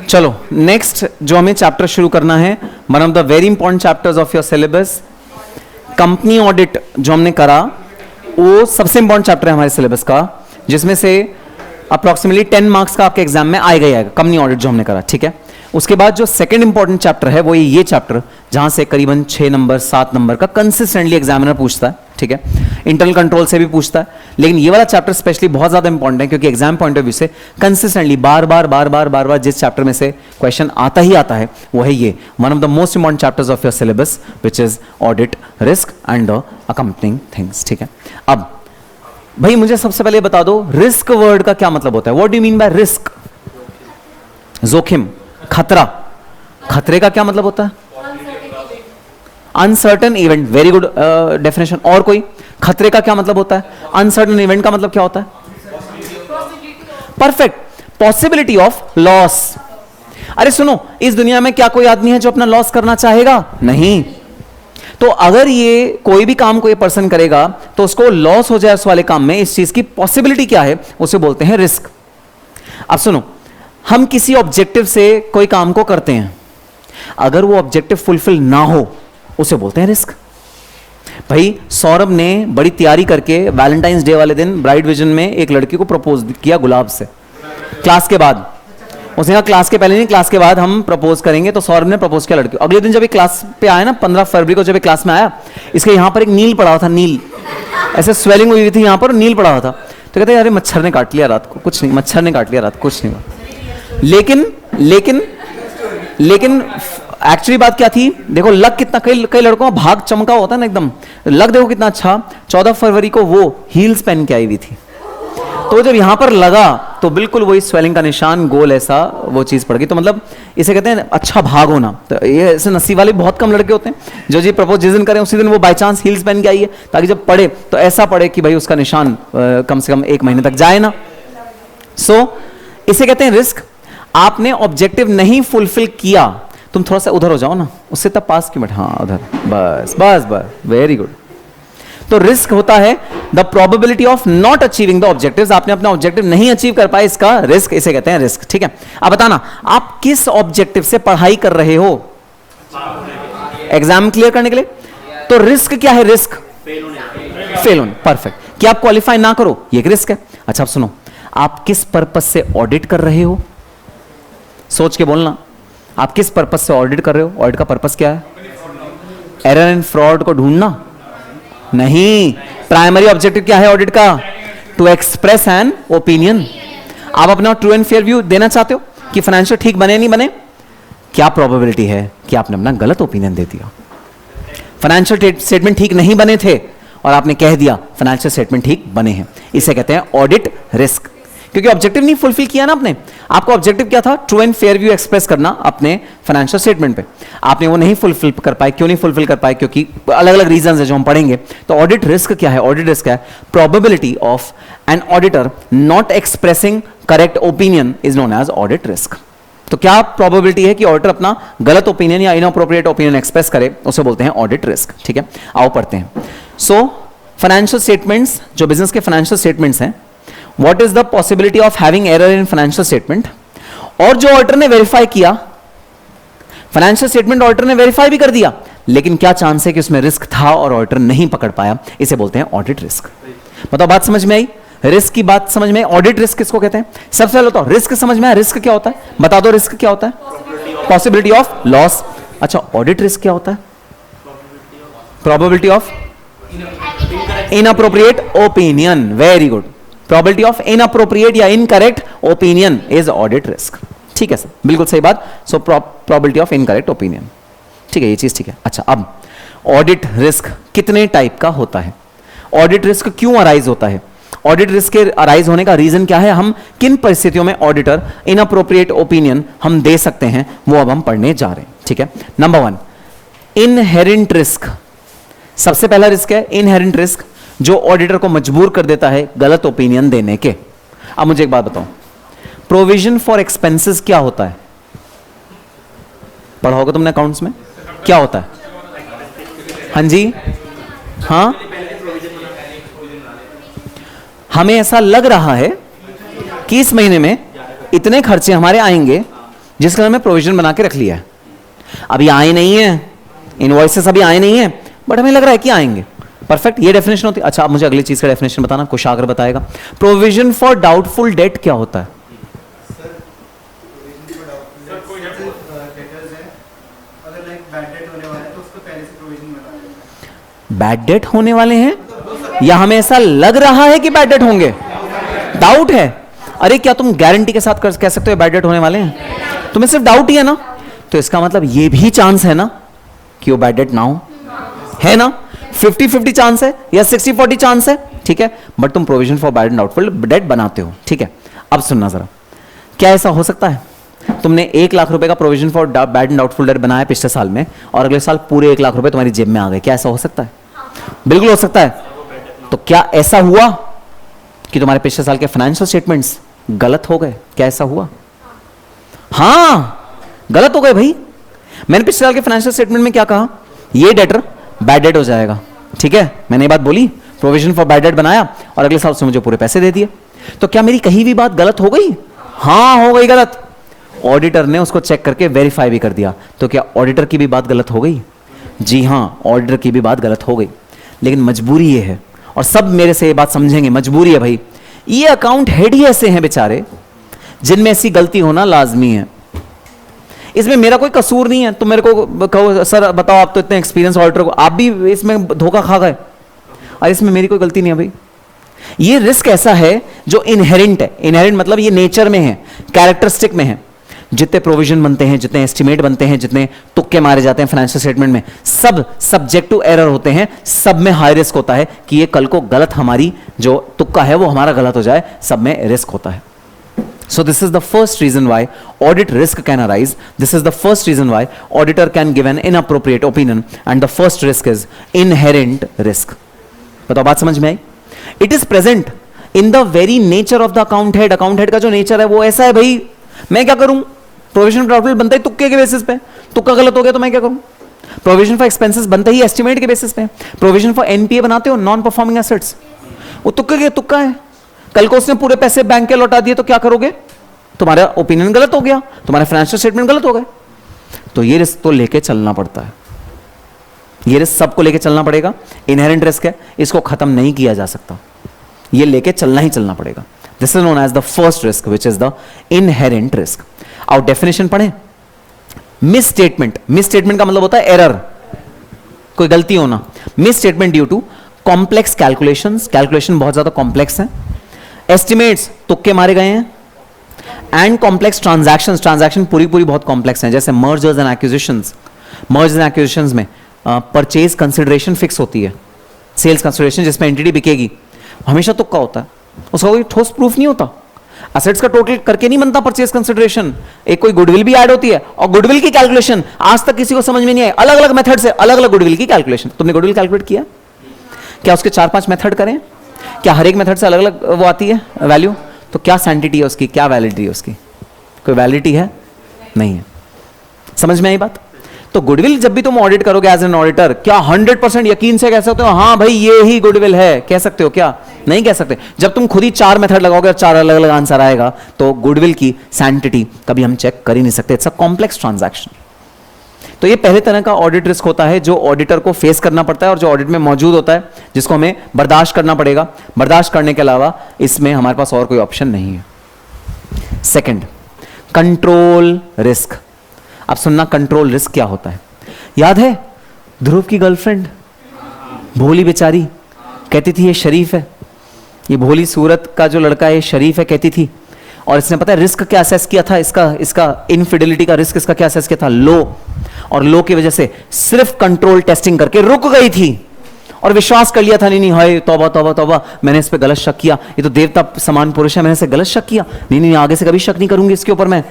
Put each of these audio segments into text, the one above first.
चलो नेक्स्ट जो हमें चैप्टर शुरू करना है, one of the very important chapters of your syllabus, company audit जो हमने करा, वो सबसे इंपॉर्टेंट चैप्टर है हमारे सिलेबस का, जिसमें से अप्रोक्सीमेटली 10 मार्क्स का आपके एग्जाम में आएगा ही आएगा, कंपनी ऑडिट जो हमने करा, ठीक है। उसके बाद जो सेकंड इंपॉर्टेंट चैप्टर है वो ये चैप्टर, जहां से करीबन 6 नंबर 7 नंबर का कंसिस्टेंटली एग्जामिनर पूछता है, ठीक है। इंटरनल कंट्रोल से भी पूछता है, लेकिन ये वाला चैप्टर स्पेशली बहुत ज्यादा इंपॉर्टेंट है, क्योंकि एग्जाम पॉइंट ऑफ व्यू से कंसिस्टेंटली बार बार जिस चैप्टर में से क्वेश्चन आता ही आता है वो है ये one of the most important chapters of your syllabus, which is audit, risk and the accompanying things, ठीक है। अब भाई मुझे सबसे पहले बता दो, रिस्क वर्ड का क्या मतलब होता है? What do you mean by risk? जोखिम, खतरा। खतरे का क्या मतलब होता है? Uncertain event, very good definition. और कोई? खतरे का क्या मतलब होता है? अनसर्टन इवेंट का मतलब क्या होता है? Perfect, possibility of loss. अरे सुनो, इस दुनिया में क्या कोई आदमी है जो अपना लॉस करना चाहेगा? नहीं। तो अगर ये कोई भी काम को ये पर्सन करेगा तो उसको लॉस हो जाए उस वाले काम में, इस चीज की पॉसिबिलिटी क्या है, उसे बोलते हैं रिस्क। अब सुनो, हम किसी ऑब्जेक्टिव से कोई काम को करते हैं, अगर वो ऑब्जेक्टिव फुलफिल ना हो उसे बोलते हैं रिस्क। भाई सौरभ ने बड़ी तैयारी करके वैलेंटाइंस डे वाले दिन ब्राइट विजन में एक लड़की को प्रपोज किया गुलाब से, क्लास के बाद। उसने कहा क्लास के पहले नहीं, क्लास के बाद हम प्रपोज करेंगे। तो सौरभ ने प्रपोज किया लड़की को। अगले दिन जब ये क्लास पे आया ना, 15 फरवरी को जब ये क्लास में आया, इसके यहां पर एक नील पड़ा हुआ था, नील ऐसे स्वेलिंग हुई थी यहां पर, नील पड़ा हुआ था। तो कहते अरे मच्छर ने काट लिया रात को। कुछ नहीं, मच्छर ने काट लिया रात को, कुछ नहीं हुआ। लेकिन एक्चुअली बात क्या थी, देखो लक कितना, कई लड़कों का भाग चमका होता है ना एकदम, लक देखो कितना अच्छा। 14 फरवरी को वो हील्स पहन के आई हुई थी, तो जब यहां पर लगा तो बिल्कुल वही स्वेलिंग का निशान, गोल ऐसा वो चीज पड़ गई। तो मतलब इसे कहते हैं अच्छा भाग होना। तो ये ऐसे नसीब वाले बहुत कम लड़के होते हैं जो जी प्रपोज जिस दिन करें उसी दिन वो बाय चांस हील्स पहन के आई है, ताकि जब पढ़े तो ऐसा पढ़े कि भाई उसका निशान कम से कम 1 महीने तक जाए ना। सो इसे कहते हैं रिस्क। आपने ऑब्जेक्टिव नहीं फुलफिल किया, तुम थोड़ा सा उधर हो जाओ ना, उससे तब पास क्यों बैठे, हाँ उधर, बस बस बस, वेरी गुड। तो रिस्क होता है the probability of not achieving the objectives. आपने अपना ऑब्जेक्टिव नहीं अचीव कर पाए, इसका रिस्क, इसे कहते हैं रिस्क, ठीक है। अब बताना आप किस ऑब्जेक्टिव से पढ़ाई कर रहे हो? एग्जाम क्लियर करने के लिए। तो रिस्क क्या है? रिस्क फेल होने, परफेक्ट। कि आप क्वालिफाई ना करो, ये एक रिस्क है। अच्छा आप सुनो, आप किस पर्पस से ऑडिट कर रहे हो? सोच के बोलना, आप किस पर्पस से ऑडिट कर रहे हो? ऑडिट का पर्पस क्या है? एरर एंड फ्रॉड को ढूंढना? नहीं। प्राइमरी ऑब्जेक्टिव क्या है ऑडिट का? To express an opinion. आप अपना ट्रू एंड फेयर व्यू देना चाहते हो कि फाइनेंशियल ठीक बने नहीं बने। क्या प्रोबेबिलिटी है कि आपने अपना गलत ओपिनियन दे दिया? फाइनेंशियल स्टेटमेंट ठीक नहीं बने थे और आपने कह दिया फाइनेंशियल स्टेटमेंट ठीक बने हैं, इसे कहते हैं ऑडिट रिस्क। क्योंकि ऑब्जेक्टिव नहीं फुलफिल किया ना आपने। आपका ऑब्जेक्टिव क्या था? True and fair view express करना अपने फाइनेंशियल स्टेटमेंट पे, आपने वो नहीं फुलफिल कर पाए। क्यों नहीं फुलफिल कर पाए? क्योंकि अलग अलग रीजंस है जो हम पढ़ेंगे। तो ऑडिट रिस्क क्या है? ऑडिट रिस्क है probability of an auditor not expressing correct opinion is known as audit risk. तो क्या प्रोबेबिलिटी है कि ऑडिटर अपना गलत ओपिनियन या इनअप्रोप्रिएट ओपिनियन एक्सप्रेस करे, उसे बोलते हैं ऑडिट रिस्क, ठीक है। आओ पढ़ते हैं। सो फाइनेंशियल स्टेटमेंट्स, जो बिजनेस के फाइनेंशियल स्टेटमेंट्स हैं, What is the possibility of having error in financial statement? और जो ऑडिटर ने वेरीफाई किया, फाइनेंशियल स्टेटमेंट ऑडिटर ने वेरीफाई भी कर दिया, लेकिन क्या चांस है कि उसमें रिस्क था और ऑडिटर नहीं पकड़ पाया, इसे बोलते हैं ऑडिट रिस्क। बताओ बात समझ में आई? रिस्क की बात समझ में आई? ऑडिट रिस्क किसको कहते हैं? सबसे पहले बताओ रिस्क समझ में आया? रिस्क क्या होता है बता दो। रिस्क क्या होता है? Possibility of loss. अच्छा ऑडिट रिस्क क्या होता है? Probability of inappropriate opinion. Very good. Probability of inappropriate या incorrect opinion is audit risk, ठीक है सर, बिल्कुल सही बात। So probability of incorrect opinion, ठीक है, ये चीज ठीक है। अच्छा अब ऑडिट रिस्क कितने टाइप का होता है? ऑडिट रिस्क क्यों अराइज होता है? ऑडिट रिस्क के अराइज होने का रीजन क्या है? हम किन परिस्थितियों में ऑडिटर इनअप्रोप्रिएट ओपिनियन हम दे सकते हैं, वो अब हम पढ़ने जा रहे हैं, ठीक है। Number 1 inherent risk. सबसे पहला रिस्क है इनहेरेंट रिस्क, जो ऑडिटर को मजबूर कर देता है गलत ओपिनियन देने के। अब मुझे एक बात बताओ, प्रोविजन फॉर एक्सपेंसेस क्या होता है? पढ़ा होगा तुमने अकाउंट्स में, क्या होता है? हाँ जी, हाँ, हमें ऐसा लग रहा है कि इस महीने में इतने खर्चे हमारे आएंगे जिसका हमें प्रोविजन बना के रख लिया है। अभी आए नहीं है, इनवॉइसेस अभी आए नहीं है, बट हमें लग रहा है कि आएंगे। परफेक्ट, ये डेफिनेशन होती है। अच्छा, आप मुझे अगली चीज का डेफिनेशन बताना, कुशाग्र बताएगा। प्रोविजन फॉर डाउटफुल डेट क्या होता है? बैड डेट होने वाले हैं या हमें ऐसा लग रहा है कि बैड डेट होंगे? डाउट है। अरे क्या तुम गारंटी के साथ कह सकते हो बैड डेट होने वाले हैं? तुम्हें सिर्फ डाउट ही है ना, तो इसका मतलब ये भी चांस है ना कि वो बैड डेट ना हो, है ना? 50-50 चांस है या 60-40 चांस है, ठीक है, बट तुम provision for bad and doubtful debt बनाते हो, ठीक है। अब सुनना जरा, क्या ऐसा हो सकता है तुमने 1 लाख रुपए का provision for bad and doubtful debt बनाया पिछले साल में और अगले साल पूरे 1 लाख रुपए तुम्हारी जेब में आ गए? क्या ऐसा हो सकता है? बिल्कुल हो सकता है। तो क्या ऐसा हुआ कि तुम्हारे पिछले साल के फाइनेंशियल स्टेटमेंट्स गलत हो गए? क्या ऐसा हुआ? हाँ, गलत हो गए भाई। मैंने पिछले साल के फाइनेंशियल स्टेटमेंट में क्या कहा? ये डेटर बैड डेट हो जाएगा, ठीक है, मैंने ये बात बोली, प्रोविजन फॉर बैड डेट बनाया और अगले साल उसने मुझे पूरे पैसे दे दिए। तो क्या मेरी कहीं भी बात गलत हो गई? हाँ, हो गई गलत। ऑडिटर ने उसको चेक करके वेरीफाई भी कर दिया, तो क्या ऑडिटर की भी बात गलत हो गई? जी हाँ, ऑडिटर की भी बात गलत हो गई। लेकिन मजबूरी ये है, और सब मेरे से ये बात समझेंगे, मजबूरी है भाई, ये अकाउंट हेड ही ऐसे हैं बेचारे जिनमें ऐसी गलती होना लाजमी है। इसमें मेरा कोई कसूर नहीं है। तुम मेरे को कहो सर बताओ, आप तो इतने एक्सपीरियंस ऑडिटर को, आप भी इसमें धोखा खा गए, और इसमें मेरी कोई गलती नहीं है भाई। ये रिस्क ऐसा है जो इनहेरेंट है। इनहेरेंट मतलब ये नेचर में है, कैरेक्टरिस्टिक में है। जितने प्रोविजन बनते हैं, जितने एस्टिमेट बनते हैं, जितने तुक्के मारे जाते हैं फाइनेंशियल स्टेटमेंट में, सब सब्जेक्ट टू एरर होते हैं। सब में हाई रिस्क होता है कि ये कल को गलत, हमारी जो तुक्का है वो हमारा गलत हो जाए, सब में रिस्क होता है। So this is the first reason why audit risk can arise. This is the first reason why auditor can give an inappropriate opinion, and the first risk is inherent risk. बताओ बात समझ में आई? It is present in the very nature of the account head. Account head का जो nature है वो ऐसा है भाई। मैं क्या करूं? प्रोविजन फॉर बनता ही तुक्के के बेसिस पे, तुक्का गलत हो गया तो मैं क्या करूं? प्रोविजन फॉर एक्सपेंसेस बनता ही एस्टिमेट के बेसिस पे। प्रोविजन फॉर एनपीए बनाते हो, नॉन परफॉर्मिंग एसेट्स, वो तुक्के के तुक्का है। कल को उसने पूरे पैसे बैंक के लौटा दिए तो क्या करोगे? तुम्हारा ओपिनियन गलत हो गया, तुम्हारे फाइनेंशियल स्टेटमेंट गलत हो गए। तो ये रिस्क तो लेके चलना पड़ता है, ये रिस्क सबको लेके चलना पड़ेगा। इनहेरेंट रिस्क है, इसको खत्म नहीं किया जा सकता, ये लेके चलना ही चलना पड़ेगा। This is known as the first risk which is the inherent risk. और डेफिनेशन पढ़े, मिस स्टेटमेंट। मिस स्टेटमेंट का मतलब होता है एरर, कोई गलती होना। Misstatement due to complex calculations, calculation बहुत ज्यादा कॉम्प्लेक्स है। एस्टिमेट्स, तुक्के मारे गए हैं। एंड कॉम्प्लेक्स ट्रांजैक्शंस, ट्रांजैक्शन पूरी पूरी बहुत कॉम्प्लेक्स हैं, जैसे mergers and acquisitions. Mergers and acquisitions में परचेज कंसिडरेशन फिक्स होती है, सेल्स कंसिडरेशन जिसमें एंटिटी बिकेगी, हमेशा तुक्का होता है, उसका कोई ठोस प्रूफ नहीं होता। असेट्स का टोटल करके नहीं बनता परचेज कंसिडरेशन, एक कोई गुडविल भी ऐड होती है, और गुडविल की कैलकुलेशन आज तक किसी को समझ में नहीं आई। अलग अलग मेथड से अलग अलग गुडविल की कैलकुलेशन। तुमने गुडविल कैलकुलेट किया? क्या उसके 4-5 मेथड करें? क्या हर एक मेथड से अलग अलग वो आती है वैल्यू? तो क्या सैंटिटी है उसकी, क्या वैलिडिटी है उसकी? कोई वैलिडिटी है? नहीं है। समझ में आई बात? तो गुडविल जब भी तुम ऑडिट करोगे एज एन ऑडिटर, क्या 100% यकीन से कह सकते हो हाँ भाई ये ही गुडविल है? कह सकते हो क्या? नहीं कह सकते। जब तुम खुद ही 4 मेथड लगाओगे और 4 अलग अलग आंसर आएगा, तो गुडविल की सैंटिटी कभी हम चेक कर ही नहीं सकते। It's a complex transaction. तो ये पहले तरह का ऑडिट रिस्क होता है जो ऑडिटर को फेस करना पड़ता है और जो ऑडिट में मौजूद होता है, जिसको हमें बर्दाश्त करना पड़ेगा। बर्दाश्त करने के अलावा इसमें हमारे पास और कोई ऑप्शन नहीं है। Second, control risk. अब सुनना, कंट्रोल रिस्क क्या होता है? याद है ध्रुव की गर्लफ्रेंड भोली बेचारी कहती थी ये शरीफ है, ये भोली सूरत का जो लड़का है ये शरीफ है कहती थी, और इसने पता है रिस्क क्या असेस किया था? इसका इनफिडेलिटी का रिस्क इसका क्या असेस किया था? लो। और लो की वजह से सिर्फ कंट्रोल टेस्टिंग करके रुक गई थी और विश्वास कर लिया था, नहीं हाय तौबा तौबा तौबा, मैंने इस पे गलत शक किया, ये तो देवता समान पुरुष है, मैंने इसे गलत शक किया, नहीं आगे से कभी शक नहीं करूंगी इसके ऊपर मैं।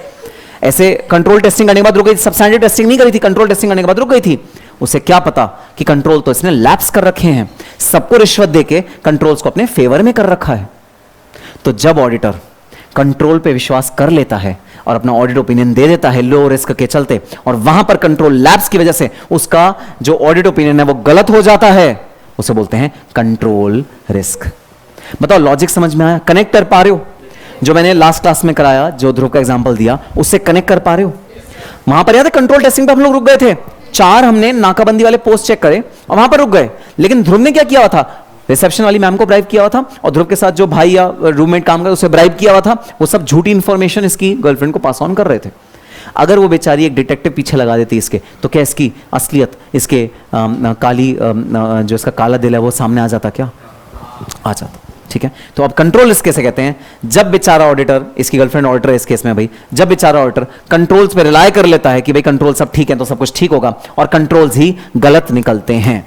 ऐसे कंट्रोल टेस्टिंग करने के बाद रुक गई, सब्सटैंडर्ड टेस्टिंग नहीं करी थी, कंट्रोल टेस्टिंग करने के बाद रुक गई थी। उसे क्या पता कि कंट्रोल तो इसने लैप्स कर रखे हैं, सबको रिश्वत देके कंट्रोल्स को अपने फेवर में कर रखा है। तो जब ऑडिटर कंट्रोल पे विश्वास कर लेता है और अपना ऑडिट ओपिनियन दे देता है लो रिस्क के चलते, और वहां पर कंट्रोल लैप्स की वजह से उसका जो ऑडिट ओपिनियन है वो गलत हो जाता है, उसे बोलते हैं कंट्रोल रिस्क। बताओ लॉजिक समझ में आया? कनेक्ट कर पा रहे हो? जो मैंने लास्ट क्लास में कराया, जो ध्रुव का एग्जांपल दिया, उससे कनेक्ट कर पा रहे हो? वहां पर याद है कंट्रोल टेस्टिंग पे हम लोग रुक गए थे, 4 हमने नाकाबंदी वाले पोस्ट चेक करे और वहां पर रुक गए। लेकिन ध्रुव ने क्या किया हुआ था? रिसेप्शन वाली मैम को ब्राइब किया हुआ था, और ध्रुव के साथ जो भाई या रूममेट काम कर उसे ब्राइब किया हुआ था। वो सब झूठी इंफॉर्मेशन इसकी गर्लफ्रेंड को पास ऑन कर रहे थे। अगर वो बेचारी एक डिटेक्टिव पीछे लगा देती इसके, तो क्या इसकी असलियत, इसके काली जो इसका काला दिल है वो सामने आ जाता? क्या आ जाता? ठीक है। तो अब कंट्रोल रिस्क कैसे कहते हैं? जब बेचारा ऑडिटर, इसकी गर्लफ्रेंड ऑडिटर है इस केस में भाई, जब बेचारा ऑडिटर कंट्रोल्स पे रिलाय कर लेता है कि भाई कंट्रोल सब ठीक है तो सब कुछ ठीक होगा, और कंट्रोल्स ही गलत निकलते हैं,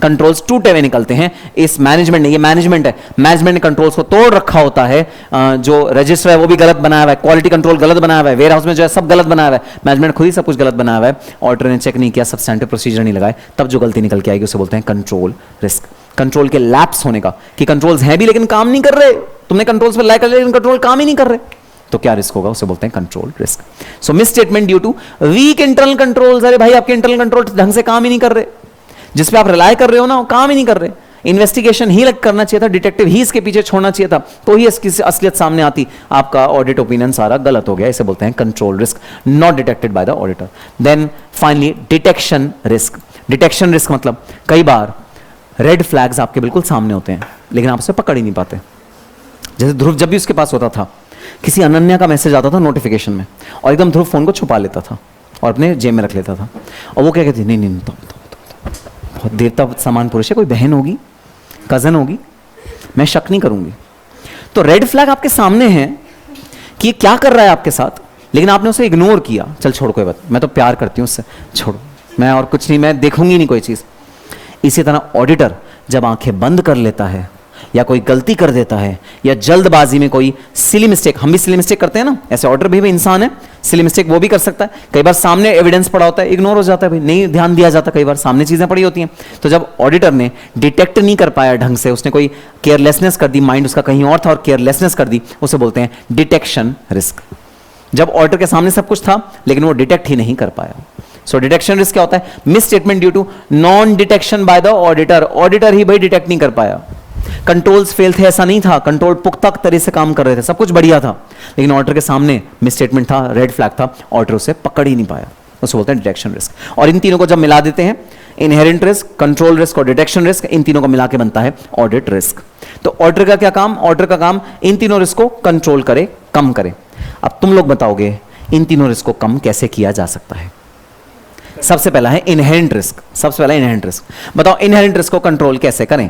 कंट्रोल्स टूटे हुए निकलते हैं। इस मैनेजमेंट ने, ये मैनेजमेंट है, मैनेजमेंट ने कंट्रोल्स को तोड़ रखा होता है। जो रजिस्टर है वो भी गलत बनाया हुआ है, क्वालिटी कंट्रोल गलत बनाया हुआ है, वेयर हाउस में जो है सब गलत बनाया हुआ है, मैनेजमेंट खुद ही सब कुछ गलत बनाया हुआ है, ऑडिटर ने चेक नहीं किया, सब्सटेंटिव प्रोसीजर नहीं लगाए, तब जो गलती निकल के आएगी उसे बोलते हैं कंट्रोल रिस्क। कंट्रोल के लैप्स होने का, कि कंट्रोल्स हैं भी लेकिन काम नहीं कर रहे, तुमने कंट्रोल्स पे लाया कर लिया लेकिन कंट्रोल काम ही नहीं कर रहे, तो क्या रिस्क होगा? उसे बोलते हैं control risk. So misstatement due to weak internal controls. अरे भाई आपके इंटरनल कंट्रोल ढंग से काम ही नहीं कर रहे, जिस पे आप रिलाय कर रहे हो ना वो काम ही नहीं कर रहे। इन्वेस्टिगेशन ही करना चाहिए था, डिटेक्टिव ही इसके पीछे छोड़ना चाहिए था, तो ही इसकी असलियत सामने आती। आपका ऑडिट ओपिनियन सारा गलत हो गया, इसे बोलते हैं control risk, not detected by the auditor. Then finally detection risk. Detection risk मतलब कई बार रेड फ्लैग्स आपके बिल्कुल सामने होते हैं लेकिन आप उसे पकड़ ही नहीं पाते। जैसे ध्रुव जब भी उसके पास होता था, किसी अनन्या का मैसेज आता था नोटिफिकेशन में, और एकदम ध्रुव फोन को छुपा लेता था और अपने जेब में रख लेता था, और वो क्या कहती, नहीं नहीं बहुत देवता समान पुरुष है, कोई बहन होगी, कजन होगी, मैं शक नहीं करूंगी। तो रेड फ्लैग आपके सामने है कि ये क्या कर रहा है आपके साथ, लेकिन आपने उसे इग्नोर किया, चल छोड़ कोई बात, मैं तो प्यार करती हूँ उससे, छोड़ो, मैं और कुछ नहीं, मैं देखूंगी नहीं कोई चीज। इसी तरह ऑडिटर जब आंखें बंद कर लेता है या कोई गलती कर देता है या जल्दबाजी में कोई सिली मिस्टेक, हम भी सिली मिस्टेक करते हैं ना, ऐसे ऑडिटर भी इंसान है, सिली मिस्टेक वो भी कर सकता है। कई बार सामने एविडेंस पड़ा होता है, इग्नोर हो जाता है भाई, नहीं ध्यान दिया जाता, कई बार सामने चीजें पड़ी होती हैं। तो जब ऑडिटर ने डिटेक्ट नहीं कर पाया ढंग से, उसने कोई केयरलेसनेस कर दी, माइंड उसका कहीं और था और केयरलेसनेस कर दी, उसे बोलते हैं डिटेक्शन रिस्क। जब ऑडिटर के सामने सब कुछ था लेकिन वो डिटेक्ट ही नहीं कर पाया। सो डिटेक्शन रिस्क क्या होता है? Misstatement due to non detection by the auditor. Auditor ही भाई डिटेक्ट नहीं कर पाया, कंट्रोल्स फेल थे ऐसा नहीं था, कंट्रोल पुख्ता तरह से काम कर रहे थे, सब कुछ बढ़िया था, लेकिन ऑडिटर के सामने मिस स्टेटमेंट था, रेड फ्लैग था, ऑडिटर उसे पकड़ ही नहीं पाया, उसे बोलते हैं डिटेक्शन रिस्क। और इन तीनों को जब मिला देते हैं, इनहेरेंट रिस्क, कंट्रोल रिस्क और डिटेक्शन रिस्क, इन तीनों को मिला के बनता है ऑडिट रिस्क। तो ऑडिटर का क्या काम? ऑडिटर का काम इन तीनों रिस्क को कंट्रोल करे, कम करे। अब तुम लोग बताओगे इन तीनों रिस्क को कम कैसे किया जा सकता है? सबसे पहला है इनहेरेंट रिस्क। सबसे पहला इनहेरेंट रिस्क बताओ, इनहेरेंट रिस्क को कंट्रोल कैसे करें?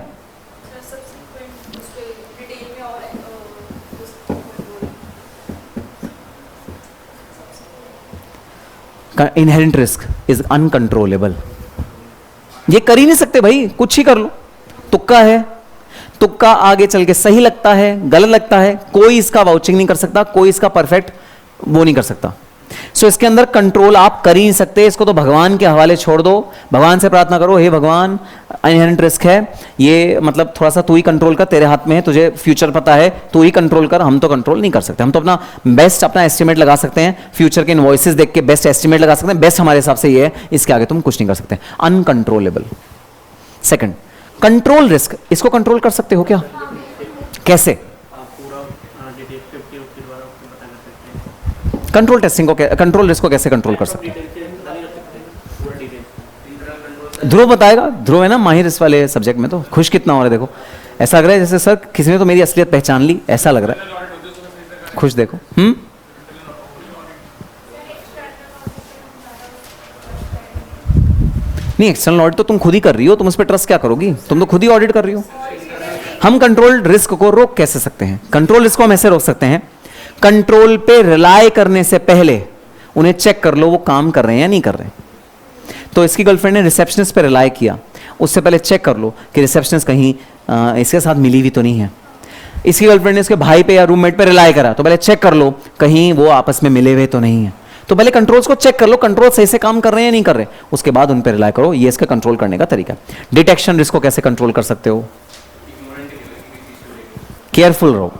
Inherent risk is uncontrollable. ये कर ही नहीं सकते भाई, कुछ ही कर लो, तुक्का है, तुक्का आगे चल के सही लगता है, गलत लगता है, कोई इसका वाउचिंग नहीं कर सकता, कोई इसका परफेक्ट वो नहीं कर सकता। सो इसके अंदर कंट्रोल आप कर ही नहीं सकते, इसको तो भगवान के हवाले छोड़ दो, भगवान से प्रार्थना करो, हे भगवान इनहेरेंट रिस्क है ये, मतलब थोड़ा सा तू ही कंट्रोल कर, तेरे हाथ में है, तुझे फ्यूचर पता है, तू ही कंट्रोल कर, हम तो कंट्रोल नहीं कर सकते। हम तो अपना बेस्ट, अपना एस्टिमेट लगा सकते हैं, फ्यूचर के इनवॉइसेस देख के बेस्ट एस्टिमेट लगा सकते हैं, बेस्ट हमारे हिसाब से ये है, इसके आगे तुम कुछ नहीं कर सकते, अनकंट्रोलेबल। सेकंड, कंट्रोल रिस्क, इसको कंट्रोल कर सकते हो क्या? कैसे? कंट्रोल टेस्टिंग को, कंट्रोल रिस्क को कैसे कंट्रोल कर सकते हैं? ध्रुव बताएगा, ध्रुव है ना माहिर इस वाले सब्जेक्ट में, तो खुश कितना हो रहा है देखो, ऐसा लग रहा है जैसे सर किसी ने तो मेरी असलियत पहचान ली, ऐसा लग रहा है, खुश देखो। नहीं, एक्सटर्नल ऑडिट तो तुम खुद ही कर रही हो, तुम उस पर ट्रस्ट क्या करोगी? तुम तो खुद ही ऑडिट कर रही हो। हम कंट्रोल रिस्क को रोक कैसे सकते हैं? कंट्रोल रिस्क को हम ऐसे रोक सकते हैं, कंट्रोल पे रिलाय करने से पहले उन्हें चेक कर लो वो काम कर रहे हैं या नहीं कर रहे। तो इसकी गर्लफ्रेंड ने रिसेप्शनिस्ट पे रिलाय किया, उससे पहले चेक कर लो कि रिसेप्शनिस्ट कहीं इसके साथ मिली हुई तो नहीं है। इसकी गर्लफ्रेंड ने इसके भाई पे या रूममेट पे रिलाय करा, तो पहले चेक कर लो कहीं वो आपस में मिले हुए तो नहीं है। तो पहले कंट्रोल्स को चेक कर लो, कंट्रोल सही से काम कर रहे हैं या नहीं कर रहे, उसके बाद उन पर रिलाय करो। ये इसका कंट्रोल करने का तरीका। डिटेक्शन रिस्क को कैसे कंट्रोल कर सकते हो? केयरफुल रहो,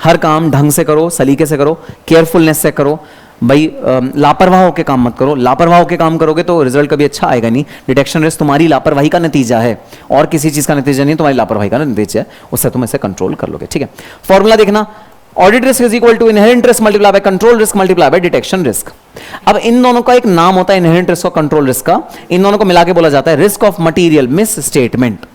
हर काम ढंग से करो, सलीके से करो, केयरफुलनेस से करो भाई, लापरवाह होकर काम मत करो। लापरवाह होकर काम करोगे तो रिजल्ट कभी अच्छा आएगा नहीं। डिटेक्शन रिस्क तुम्हारी लापरवाही का नतीजा है और किसी चीज का नतीजा नहीं, तुम्हारी लापरवाही का नतीजा है, उससे तुम इसे कंट्रोल कर लोगे। ठीक है, फॉर्मूला देखना, audit risk is equal to inherent risk multiply by control risk multiply by detection risk. अब इन दोनों का एक नाम होता है इनहेरेंट रिस्क और कंट्रोल रिस्क का, इन दोनों को मिला के बोला जाता है risk of material misstatement.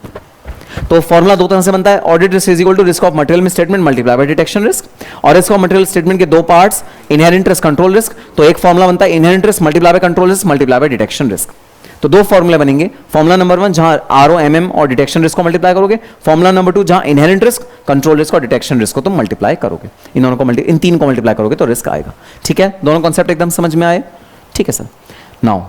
तो फॉर्मूला दो तरह से बनता है, audit risk is equal to risk of material misstatement multiply by detection risk. और रिस्क ऑफ मटेरियल स्टेटमेंट के दो parts, inherent risk control risk. तो एक फॉर्मूला बनता है inherent risk multiply by control risk multiply by detection risk. तो दो फॉर्मूले बनेंगे, फॉर्मूला नंबर 1 जहां ROMM और डिटेक्शन रिस्क को मल्टीप्लाई करोगे, फॉर्मूला नंबर 2 जहां इनहेरेंट रिस्क, कंट्रोल रिस्क और डिटेक्शन रिस्क को तुम मल्टीप्लाई करोगे। इन दोनों को इन तीन को मल्टीप्लाई करोगे तो रिस्क आएगा। ठीक है, दोनों कॉन्सेप्ट एकदम समझ में आए? ठीक है sir. Now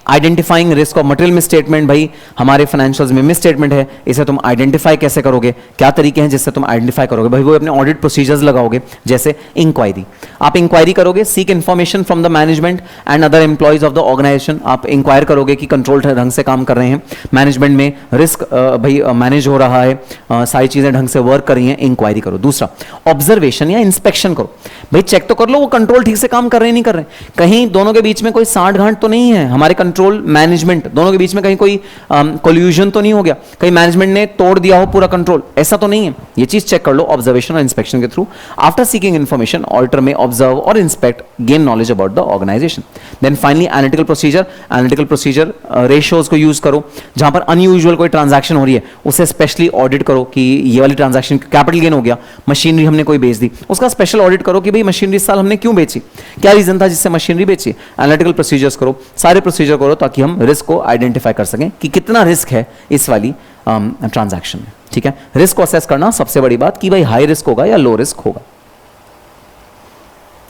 identifying risk of material miss statement, भाई हमारे फाइनेंशियल्स में मिस स्टेटमेंट है, इसे तुम आइडेंटिफाई कैसे करोगे? क्या तरीके हैं जिससे तुम आइडेंटिफाई करोगे? भाई वो अपने ऑडिट प्रोसीजर्स लगाओगे, जैसे इंक्वायरी। आप इंक्वायरी करोगे, seek information from the management and other employees of the organization. आप इंक्वायर करोगे कि कंट्रोल ढंग से काम कर रहे हैं, मैनेजमेंट में रिस्क भाई मैनेज हो रहा है, सारी चीजें ढंग से वर्क कर रही हैं, इंक्वायरी करो। दूसरा ऑब्जर्वेशन या इंस्पेक्शन करो, भाई चेक तो कर लो वो कंट्रोल ठीक से काम कर रहे हैं नहीं कर रहे, कहीं दोनों के बीच में कोई साठ गांठ तो नहीं है, हमारे कंट्रोल मैनेजमेंट दोनों के बीच में कहीं कोई कोल्यूजन तो नहीं हो गया, कहीं मैनेजमेंट ने तोड़ दिया हो पूरा कंट्रोल, ऐसा तो नहीं है। ये चीज चेक कर लो ऑब्जर्वेशन और इंस्पेक्शन के थ्रू। आफ्टर सीकिंग इन्फॉर्मेशन ऑडिटर में ऑब्जर्व और inspect, gain knowledge about the organization. Then finally analytical procedure, analytical procedure ratios को यूज करो, जहां पर अनयूजुअल कोई ट्रांजैक्शन हो रही है उसे स्पेशली ऑडिट करो कि ये वाली ट्रांजैक्शन कैपिटल गेन हो गया, मशीनरी हमने कोई बेच दी, उसका स्पेशल ऑडिट करो कि भाई मशीनरी इस साल हमने क्यों बेची, क्या रीजन था जिससे मशीनरी बेची। एनालिटिकल प्रोसीजर्स करो, सारे प्रोसीजर करो ताकि हम रिस्क को आइडेंटिफाई कर सकें कि कितना रिस्क है इस वाली ट्रांजैक्शन में। ठीक है, रिस्क को असेस करना सबसे बड़ी बात कि भाई हाई रिस्क होगा या लो रिस्क होगा।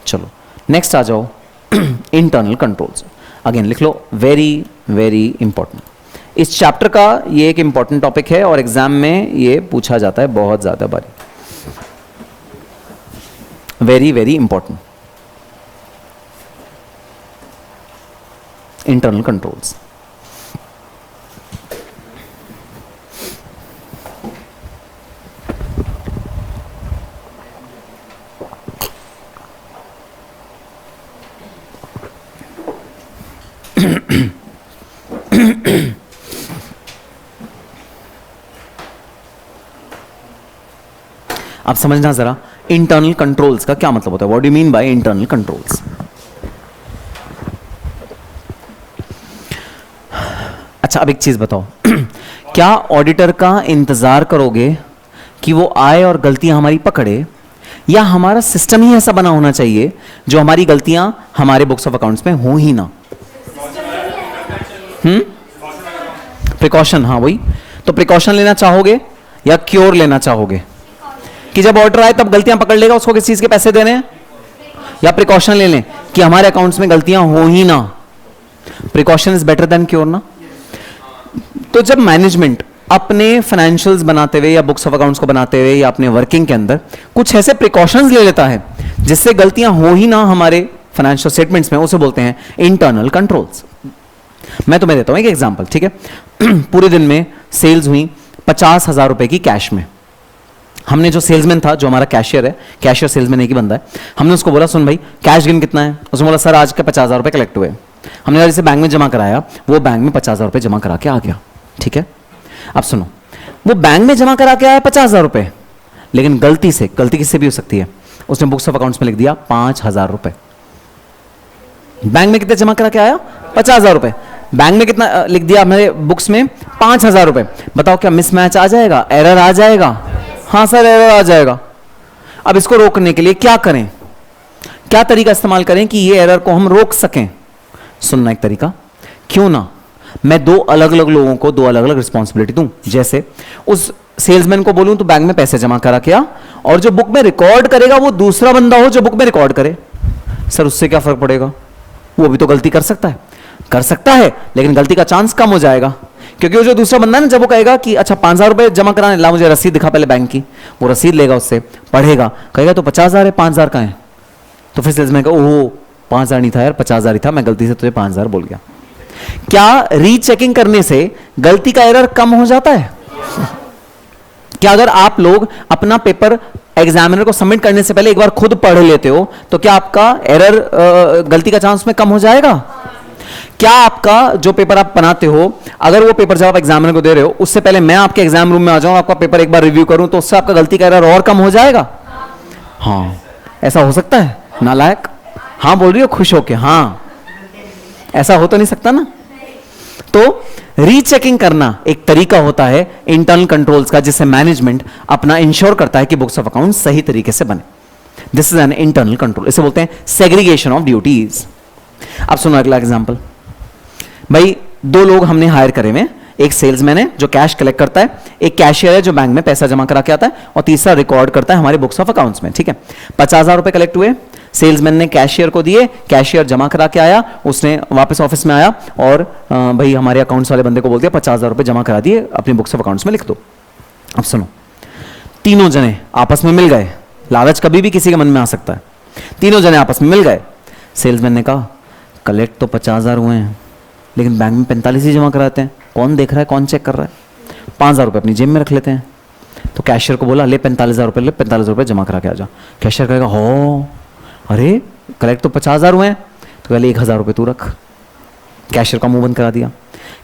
चलो नेक्स्ट आ जाओ, इंटरनल कंट्रोल्स। अगेन लिख लो, वेरी वेरी इंपॉर्टेंट। इस चैप्टर का ये एक इंपॉर्टेंट टॉपिक है और एग्जाम में ये पूछा जाता है बहुत ज्यादा बारी, very very important. Internal controls. आप समझना जरा इंटरनल कंट्रोल्स का क्या मतलब होता है, what do you mean by internal controls. अच्छा अब एक चीज बताओ, क्या ऑडिटर का इंतजार करोगे कि वो आए और गलतियां हमारी पकड़े, या हमारा सिस्टम ही ऐसा बना होना चाहिए जो हमारी गलतियां हमारे बुक्स ऑफ अकाउंट्स में हो ही ना? प्रिकॉशन, हाँ वही तो, प्रिकॉशन लेना चाहोगे या क्योर लेना चाहोगे कि जब ऑर्डर आए तब गलतियां पकड़ लेगा, उसको किस चीज के पैसे देने हैं, या प्रिकॉशन ले लें कि हमारे अकाउंट्स में गलतियां हो ही ना? Precaution is better than cure ना। तो जब मैनेजमेंट अपने फाइनेंशियल्स बनाते हुए या बुक्स ऑफ अकाउंट्स को बनाते हुए या अपने वर्किंग के अंदर कुछ ऐसे प्रिकॉशंस ले लेता है जिससे गलतियां हो ही ना हमारे फाइनेंशियल स्टेटमेंट्स में, उसे बोलते हैं इंटरनल कंट्रोल्स। मैं तुम्हें देता हूं एक एग्जांपल, ठीक है। पूरे दिन में सेल्स हुई 50,000 रुपए की कैश में। हमने जो सेल्समैन था, जो हमारा कैशियर है, कैशियर सेल्समैन एक ही बंदा है, हमने उसको बोला सुन भाई कैश गिन कितना है, उसने बोला सर आज के 50,000 रुपए कलेक्ट हुए। हमने जैसे बैंक में जमा कराया, वो बैंक में 50,000 रुपए जमा करा के आ गया। ठीक है, अब सुनो, वो बैंक में जमा करा के आया 50,000 रुपए, लेकिन गलती किससे भी हो सकती है, उसने बुक्स ऑफ अकाउंट्स में लिख दिया 5,000 रुपए। बैंक में कितने जमा करा के आया? 50,000 रुपए। बैंक में कितना लिख दिया मेरे बुक्स में? 5,000 रुपए। बताओ क्या मिसमैच आ जाएगा, एरर आ जाएगा? हाँ सर एरर आ जाएगा। अब इसको रोकने के लिए क्या करें, क्या तरीका इस्तेमाल करें कि ये एरर को हम रोक सकें? सुनना एक तरीका, क्यों ना मैं दो अलग अलग लोगों को दो अलग अलग रिस्पॉन्सिबिलिटी दूं। जैसे उस सेल्समैन को बोलूं तो बैंक में पैसे जमा करा के आ, और जो बुक में रिकॉर्ड करेगा वो दूसरा बंदा हो जो बुक में रिकॉर्ड करे। सर उससे क्या फर्क पड़ेगा, वो भी तो गलती कर सकता है, लेकिन गलती का चांस कम हो जाएगा, क्योंकि वो जो दूसरा बंदा ना, जब वो कहेगा कि अच्छा 5,000 रुपए जमा कराने, ला मुझे रसीद दिखा पहले बैंक की, वो रसीद लेगा, उससे पढ़ेगा, कहेगा तो 50,000 है, 5,000 का है, तो फिर सेल्समैन का ओहो 5,000 नहीं था यार 50,000 ही था, मैं गलती से तुझे 5,000 बोल गया। क्या रीचेकिंग करने से गलती का एरर कम हो जाता है? क्या अगर आप लोग अपना पेपर एग्जामिनर को सबमिट करने से पहले एक बार खुद पढ़ लेते हो तो क्या आपका एरर गलती का चांस में कम हो जाएगा? क्या आपका जो पेपर आप बनाते हो, अगर वो पेपर जब आप एग्जामिनर को दे रहे हो उससे पहले मैं आपके एग्जाम रूम में आ जाऊं, आपका पेपर एक बार रिव्यू करूं, तो उससे आपका गलती का एरर और कम हो जाएगा? हाँ, ऐसा हो सकता है? नालायक हाँ बोल रही हो खुश होके? हाँ, ऐसा हो तो नहीं सकता ना। तो रीचेकिंग करना एक तरीका होता है इंटरनल कंट्रोल्स का, जिससे मैनेजमेंट अपना इंश्योर करता है कि बुक्स ऑफ अकाउंट सही तरीके से बने। This is an internal control, इसे बोलते हैं सेग्रीगेशन ऑफ ड्यूटीज। अब सुनो अगला एग्जांपल। भाई दो लोग हमने हायर करे हुए, एक सेल्समैन है जो कैश कलेक्ट करता है, एक कैशियर है जो बैंक में पैसा जमा करा के आता है, और तीसरा रिकॉर्ड करता है हमारे बुक्स ऑफ अकाउंट्स में। ठीक है, 50,000 रुपए कलेक्ट हुए, सेल्समैन ने कैशियर को दिए, कैशियर जमा करा के आया, उसने वापस ऑफिस में आया और भाई हमारे अकाउंट्स वाले बंदे को बोल दिया 50,000 रुपए जमा करा दिए, अपनी बुक्स ऑफ अकाउंट्स में लिख दो। अब सुनो, तीनों जने आपस में मिल गए, लालच कभी भी किसी के मन में आ सकता है। तीनों जने आपस में मिल गए, सेल्समैन ने कहा कलेक्ट तो 50,000 हुए हैं, लेकिन बैंक में 45 ही जमा कराते हैं, कौन देख रहा है, कौन चेक कर रहा है, 5,000 रुपये अपनी जेब में रख लेते हैं। तो कैशियर को बोला ले 45,000 रुपये, ले 45,000 रुपये जमा करा के आ जा। कैशियर कहेगा हो अरे कलेक्ट तो 50,000 हुए हैं, तो कहले 1,000 रुपये तू रख। कैशियर का मुंह बंद करा दिया।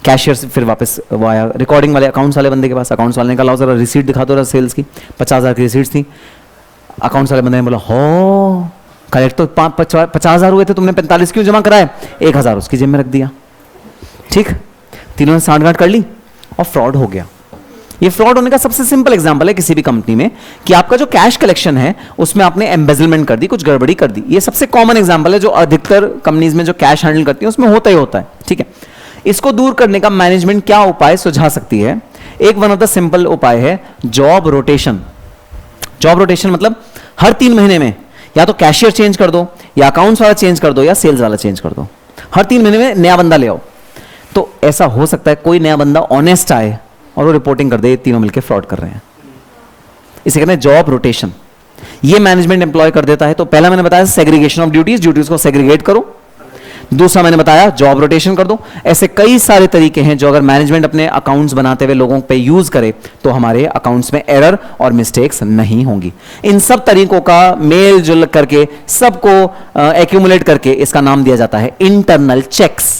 कैशियर से फिर वापस वो आया रिकॉर्डिंग वाले अकाउंट्स वाले बंदे के पास, अकाउंट्स वाले ने कहा लाओ जरा रिसीट दिखा दो सेल्स की, 50,000 की रिसीट थी। अकाउंट्स वाले बंदे ने बोला हो कलेक्ट तो 50,000 हुए थे, तुमने 45 क्यों जमा कराए? 1,000 उसकी जेब में रख दिया। ठीक, तीनों ने सांठगांठ कर ली और फ्रॉड हो गया। ये फ्रॉड होने का सबसे सिंपल एग्जांपल है किसी भी कंपनी में कि आपका जो कैश कलेक्शन है उसमें आपने एम्बेजलमेंट कर दी, कुछ गड़बड़ी कर दी। ये सबसे कॉमन एग्जांपल है जो अधिकतर कंपनीज में जो कैश हैंडल करती है उसमें होता ही होता है। ठीक है, इसको दूर करने का मैनेजमेंट क्या उपाय सुझा सकती है? एक वन ऑफ द सिंपल उपाय है जॉब रोटेशन। जॉब रोटेशन मतलब हर 3 महीने में या तो कैशियर चेंज कर दो, या अकाउंट्स वाला चेंज कर दो, या सेल्स वाला चेंज कर दो। हर 3 महीने में नया बंदा ले आओ। तो ऐसा हो सकता है कोई नया बंदा ऑनेस्ट आए और वो रिपोर्टिंग कर दे तीनों मिलकर फ्रॉड कर रहे हैं। इसे कहते हैं जॉब रोटेशन। ये मैनेजमेंट एम्प्लॉय कर देता है। तो पहला मैंने बताया सेग्रीगेशन ऑफ ड्यूटीज, ड्यूटीज को सेग्रीगेट करो। दूसरा मैंने बताया जॉब रोटेशन कर दो। ऐसे कई सारे तरीके हैं जो अगर मैनेजमेंट अपने अकाउंट्स बनाते हुए लोगों पे यूज करे तो हमारे अकाउंट्स में एरर और मिस्टेक्स नहीं होंगी। इन सब तरीकों का मेल जुल करके सबको एक्यूमुलेट करके इसका नाम दिया जाता है इंटरनल चेक्स।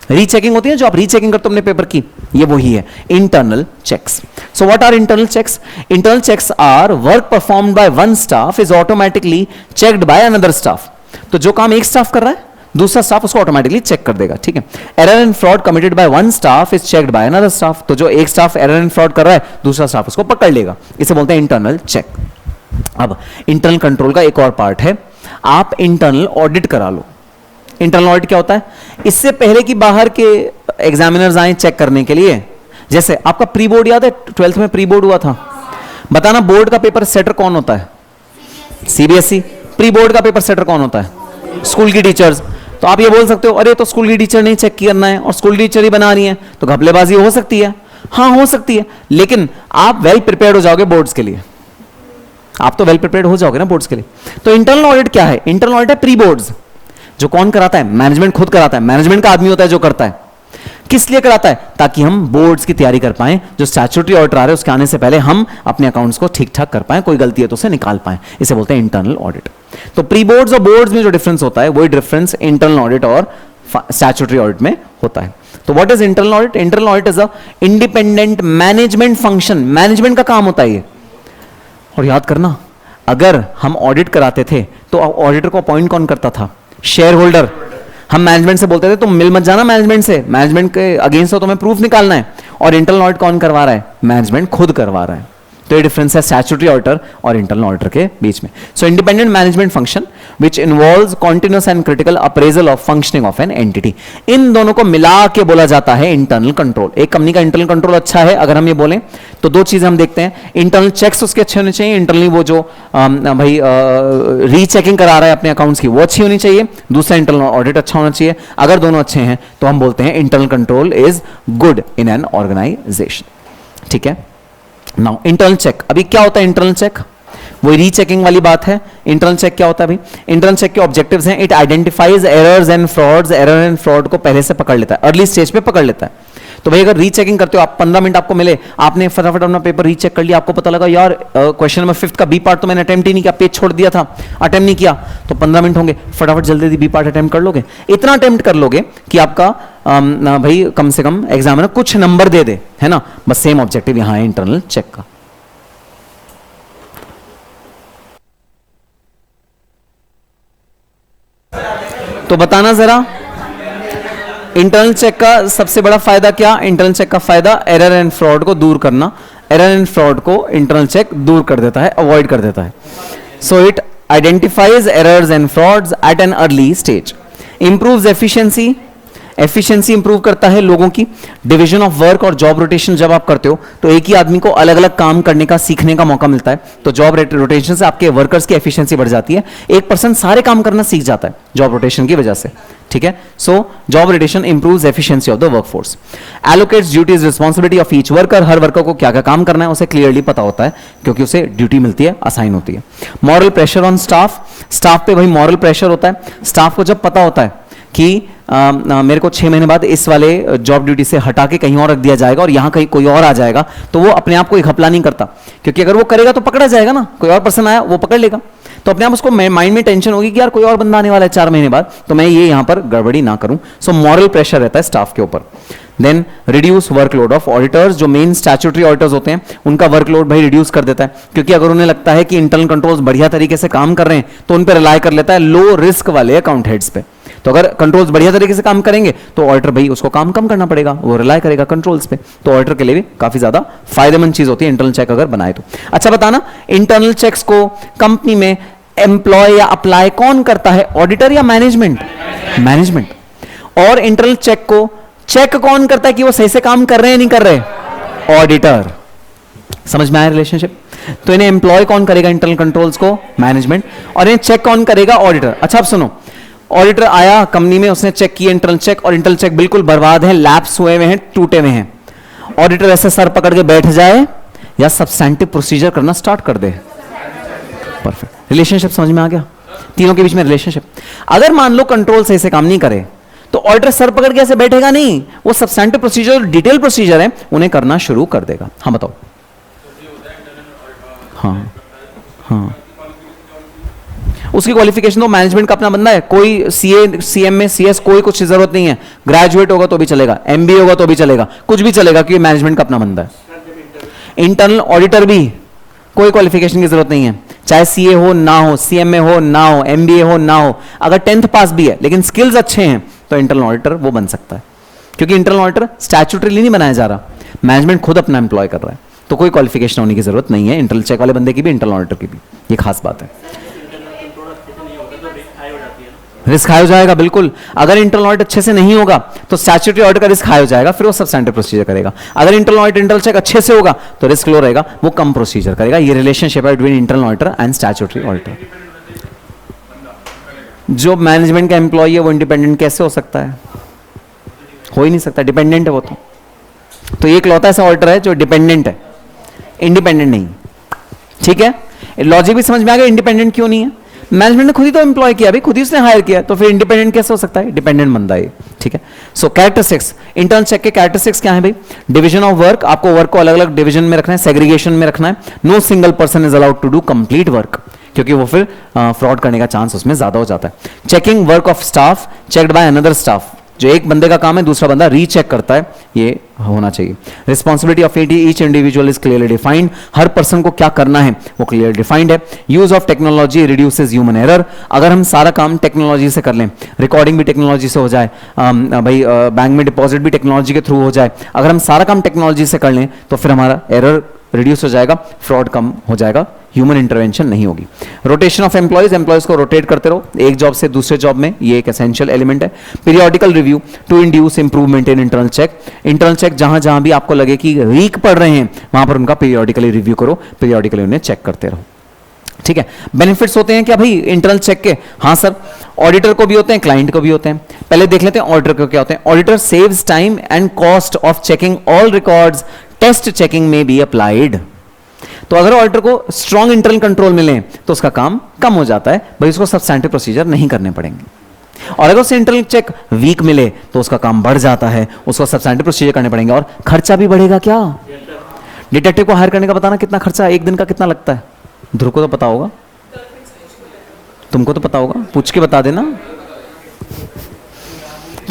रीचेकिंग होती है जो आप रीचेकिंग करते हो अपने पेपर की, ये वही है internal checks. So what are internal checks? Internal checks are work performed by one staff is automatically checked by another staff. तो जो काम एक स्टाफ कर रहा है दूसरा स्टाफ उसको ऑटोमेटिकली चेक कर देगा। ठीक है, error and fraud committed by one staff is checked by another staff. तो जो एक स्टाफ एरर एंड फ्रॉड कर रहा है दूसरा स्टाफ उसको पकड़ लेगा। इसे बोलते हैं इंटरनल चेक। अब इंटरनल कंट्रोल का एक और पार्ट है, आप इंटरनल ऑडिट करा लो। इंटरनल ऑडिट क्या होता है? इससे पहले कि बाहर के एग्जामिनर्स आए चेक करने के लिए, जैसे आपका प्री बोर्ड याद है, 12th में प्री बोर्ड हुआ था, बताना बोर्ड का पेपर सेटर कौन होता है? सीबीएसई। प्री बोर्ड का पेपर सेटर कौन होता है? स्कूल की टीचर्स। तो आप ये बोल सकते हो अरे तो स्कूल की टीचर नहीं चेक करना है और स्कूल टीचर ही बना रही है, तो घपलेबाजी हो सकती है। हाँ हो सकती है, लेकिन आप वेल प्रिपेयर्ड हो जाओगे बोर्ड्स के लिए। आप तो वेल प्रिपेयर्ड हो जाओगे ना बोर्ड्स के लिए। तो इंटरनल ऑडिट क्या है? इंटरनल ऑडिट है प्री बोर्ड्स। जो कौन कराता है? मैनेजमेंट खुद कराता है। मैनेजमेंट का आदमी होता है जो करता है। किस लिए कराता है? ताकि हम बोर्ड्स की तैयारी कर पाएं, जो स्टैट्यूटरी ऑडिटर आ रहे हैं उसके आने से पहले हम अपने अकाउंट्स को ठीक ठाक कर पाएं, कोई गलती है तो उसे निकाल पाएं। इसे बोलते हैं इंटरनल ऑडिट। तो प्री बोर्ड्स और बोर्ड्स में जो डिफरेंस होता है वही डिफरेंस इंटरनल ऑडिट और स्टैट्यूटरी ऑडिट में होता है। तो what is internal audit? Internal audit is a independent management function. Management का काम होता है ये। और याद करना, अगर हम ऑडिट कराते थे तो ऑडिटर को अपॉइंट कौन करता था? Share holder. हम मैनेजमेंट से बोलते थे तुम मिल मत जाना मैनेजमेंट से, मैनेजमेंट के अगेंस्ट हो तुम्हें प्रूफ निकालना है। और इंटरनल ऑडिट कौन करवा रहा है? मैनेजमेंट खुद करवा रहा है। तो ये डिफरेंस है स्टैट्यूटरी ऑडिटर और इंटरनल ऑडिटर के बीच में। So independent management function which involves continuous and critical appraisal of functioning of an entity. इन दोनों को मिला के बोला जाता है इंटरनल कंट्रोल। एक कंपनी का इंटरनल कंट्रोल अच्छा है अगर हम ये बोलें तो दो चीजें हम देखते हैं, इंटरनल चेक्स उसके अच्छे होने चाहिए। इंटरनली वो जो भाई रीचेकिंग करा रहा है अपने अकाउंट्स की वो अच्छी होनी चाहिए। दूसरा इंटरनल ऑडिट अच्छा होना चाहिए। अगर दोनों अच्छे हैं तो हम बोलते हैं internal control is good in an organization. ठीक है, नाउ इंटरनल चेक। अभी क्या होता है इंटरनल चेक? वही रीचेकिंग वाली बात है। इंटरनल चेक क्या होता है? भाई इंटरनल चेक के ऑब्जेक्टिव्स हैं, it identifies errors and frauds. Error and fraud को पहले से पकड़ लेता है, अर्ली स्टेज पे पकड़ लेता है। तो भाई अगर रीचेकिंग करते हो आप, 15 मिनट आपको मिले, आपने फटाफट अपना पेपर रीचेक कर लिया, आपको पता लगा यार क्वेश्चन नंबर 5 का बी पार्ट तो मैंने अटेम्प्ट ही नहीं किया, पेज छोड़ दिया था, अटेम्प्ट नहीं किया, तो 15 मिनट होंगे, फटाफट जल्दी बी पार्ट अटेम्प्ट कर लोगे। इतना अटेम्प्ट कर लोगे कि आपका भाई कम से कम एग्जामिनर कुछ नंबर दे दे, है ना। बस सेम ऑब्जेक्टिव यहां है इंटरनल चेक का। तो बताना जरा, इंटरनल चेक का सबसे बड़ा फायदा क्या? इंटरनल चेक का फायदा एरर एंड फ्रॉड को दूर करना। एरर एंड फ्रॉड को इंटरनल चेक दूर कर देता है, अवॉइड कर देता है। So it identifies errors and frauds at an early stage, improves efficiency, efficiency improve करता है लोगों की। डिवीजन ऑफ वर्क और जॉब रोटेशन जब आप करते हो तो एक ही आदमी को अलग अलग काम करने का, सीखने का मौका मिलता है, तो जॉब रोटेशन से आपके वर्कर्स की एफिशिएंसी बढ़ जाती है। एक पर्सन सारे काम करना सीख जाता है जॉब रोटेशन की वजह से, ठीक है। So job rotation improves efficiency of the workforce, allocates duties responsibility of each worker, her worker को क्या क्या काम करना है उसे क्लियरली पता होता है क्योंकि उसे ड्यूटी मिलती है, असाइन होती है। Moral pressure on staff, staff पे भाई मॉरल प्रेशर होता है। स्टाफ को जब पता होता है कि मेरे को 6 महीने बाद इस वाले जॉब ड्यूटी से हटा के कहीं और रख दिया जाएगा और यहां कहीं कोई और आ जाएगा, तो वो अपने आप को घपला नहीं करता, क्योंकि अगर वो करेगा तो पकड़ा जाएगा ना, कोई और पर्सन आया वो पकड़ लेगा, तो अपने आप उसको माइंड में टेंशन होगी कि यार कोई और बंदा आने वाला है 4 महीने बाद, तो मैं ये यहां पर गड़बड़ी ना करूं। सो मॉरल प्रेशर रहता है स्टाफ के ऊपर। Then reduce workload of auditors, जो मेन स्टैट्यूटरी ऑडिटर्स होते हैं उनका वर्कलोड भाई रिड्यूस कर देता है, क्योंकि अगर उन्हें लगता है कि इंटरनल कंट्रोल्स बढ़िया तरीके से काम कर रहे हैं तो उन पर रिलाई कर लेता है लो रिस्क वाले अकाउंट हेड्स पे। तो अगर कंट्रोल्स बढ़िया तरीके से काम करेंगे तो ऑडिटर भाई उसको काम कम करना पड़ेगा, वो रिलाई करेगा कंट्रोल्स पे, तो ऑडिटर के लिए भी काफी ज्यादा फायदेमंद चीज होती है इंटरनल चेक अगर बनाए तो। अच्छा बताना, इंटरनल चेक्स को कंपनी में एम्प्लॉय या अप्लाई कौन करता है, ऑडिटर या मैनेजमेंट? मैनेजमेंट। और इंटरनल चेक को चेक कौन करता है कि वो सही से काम कर रहे हैं नहीं कर रहे? ऑडिटर। समझ में आया रिलेशनशिप? तो इन्हें एम्प्लॉय कौन करेगा इंटरनल कंट्रोल्स को? मैनेजमेंट। और इन्हें चेक कौन करेगा? ऑडिटर। अच्छा आप सुनो, ऑडिटर आया कंपनी में, उसने चेक किया इंटरनल चेक, और इंटरनल चेक बिल्कुल बर्बाद है, लैप्स हुए हुए हैं, टूटे हुए हैं। ऑडिटर ऐसे सर पकड़ के बैठ जाए या सब्सटेंटिव प्रोसीजर करना स्टार्ट कर दे? परफेक्ट। रिलेशनशिप समझ में आ गया? तीनों के बीच में रिलेशनशिप। अगर मान लो कंट्रोल सही से काम नहीं करे तो ऑडिटर सर पकड़ के ऐसे बैठेगा नहीं, वो सब्सटेंटिव प्रोसीजर, डिटेल प्रोसीजर है, उन्हें करना शुरू कर देगा। हाँ बताओ। हाँ हाँ, उसकी क्वालिफिकेशन तो मैनेजमेंट का अपना बंदा है, कोई सीए, सीएमए, सीएस कोई कुछ जरूरत नहीं है, ग्रेजुएट होगा तो भी चलेगा, एमबीए होगा तो भी चलेगा, कुछ भी चलेगा, क्योंकि मैनेजमेंट का अपना बंदा है। इंटरनल ऑडिटर भी कोई क्वालिफिकेशन की जरूरत नहीं है, चाहे सीए हो ना हो, सीएमए हो ना हो, एमबीए हो ना हो, अगर 10th पास भी है लेकिन स्किल्स अच्छे हैं तो इंटरनल ऑडिटर वो बन सकता है, क्योंकि इंटरनल ऑडिटर स्टैट्यूटरीली नहीं बनाया जा रहा, मैनेजमेंट खुद अपना एम्प्लॉय कर रहा है, तो कोई क्वालिफिकेशन होने की जरूरत नहीं है इंटरनल चेक वाले बंदे की भी, इंटरनल ऑडिटर की भी। ये खास बात है। रिस्क हाई हो जाएगा, बिल्कुल। अगर इंटरनल ऑडिट अच्छे से नहीं होगा तो स्टैट्यूटरी ऑडिट का रिस्क हाई हो जाएगा, फिर वो सब्सटेंटिव प्रोसीजर करेगा। अगर इंटरनल ऑडिट, इंटरनल चेक अच्छे से होगा तो रिस्क लो रहेगा, वो कम प्रोसीजर करेगा। ये रिलेशनशिप है between internal auditor and statutory auditor. जो मैनेजमेंट का एम्प्लॉय है वो इंडिपेंडेंट कैसे हो सकता है? हो ही नहीं सकता, डिपेंडेंट है वो तो एक लौता ऐसा ऑडिटर है जो डिपेंडेंट है, इंडिपेंडेंट नहीं। ठीक है, लॉजिक भी समझ में आ गया, इंडिपेंडेंट क्यों नहीं है? मैनेजमेंट ने खुद ही तो एम्प्लॉय किया, अभी खुद ही उसने हायर किया, तो फिर इंडिपेंडेंट कैसे हो सकता है? डिपेंडेंट बंदा है। ठीक है, सो कैरेक्टरिस्टिक्स, इंटरनल चेक के कैरेक्टरिस्टिक्स क्या है भाई? डिवीजन ऑफ वर्क, आपको वर्क को अलग अलग डिवीजन में रखना है, सेग्रीगेशन में रखना है। No single person is allowed to do complete work, क्योंकि वो फिर फ्रॉड करने का चांस उसमें ज्यादा हो जाता है। Checking work of staff checked by another staff, जो एक बंदे का काम है दूसरा बंदा रीचेक करता है, ये होना चाहिए। Responsibility of each individual is clearly defined, her person को क्या करना है वो क्लियर डिफाइंड है। Use of technology reduces human error, अगर हम सारा काम टेक्नोलॉजी से कर लें, रिकॉर्डिंग भी टेक्नोलॉजी से हो जाए, भाई बैंक में डिपॉजिट भी टेक्नोलॉजी के थ्रू हो जाए, अगर हम सारा काम टेक्नोलॉजी से कर लें तो फिर हमारा एरर रिड्यूस हो जाएगा, फ्रॉड कम हो जाएगा, ह्यूमन इंटरवेंशन नहीं होगी। रोटेशन ऑफ एम्प्लॉयज, एम्प्लॉयज को रोटेट करते रहो एक जॉब से दूसरे जॉब में, ये एक एसेंशियल एलिमेंट है। Periodical review to induce improvement in internal check, internal check जहां जहां भी आपको लगे कि वीक पड़ रहे हैं वहां पर उनका पीरियोडिकली रिव्यू करो, पीरियोडिकली उन्हें चेक करते रहो। ठीक है, बेनिफिट्स होते हैं क्या भाई इंटरनल चेक के? हाँ सर, ऑडिटर को भी होते हैं, क्लाइंट को भी होते हैं। पहले देख लेते हैं ऑडिटर को क्या होते हैं। Auditor saves time and cost of checking all records, test checking में बी अप्लाइड। तो अगर ऑडिटर को स्ट्रॉन्ग इंटरनल कंट्रोल मिले तो उसका काम कम हो जाता है, भाई उसको सब्सटेंटिव प्रोसीजर नहीं करने पड़ेंगे। और अगर उसे इंटरनल चेक वीक मिले तो उसका काम बढ़ जाता है, उसको सब्सटेंटिव प्रोसीजर करने पड़ेंगे और खर्चा भी बढ़ेगा। क्या डिटेक्टिव को हायर करने का बताना कितना खर्चा, एक दिन का कितना लगता है? ध्रुव को तो पता होगा, तुमको तो पता होगा, पूछ के बता देना।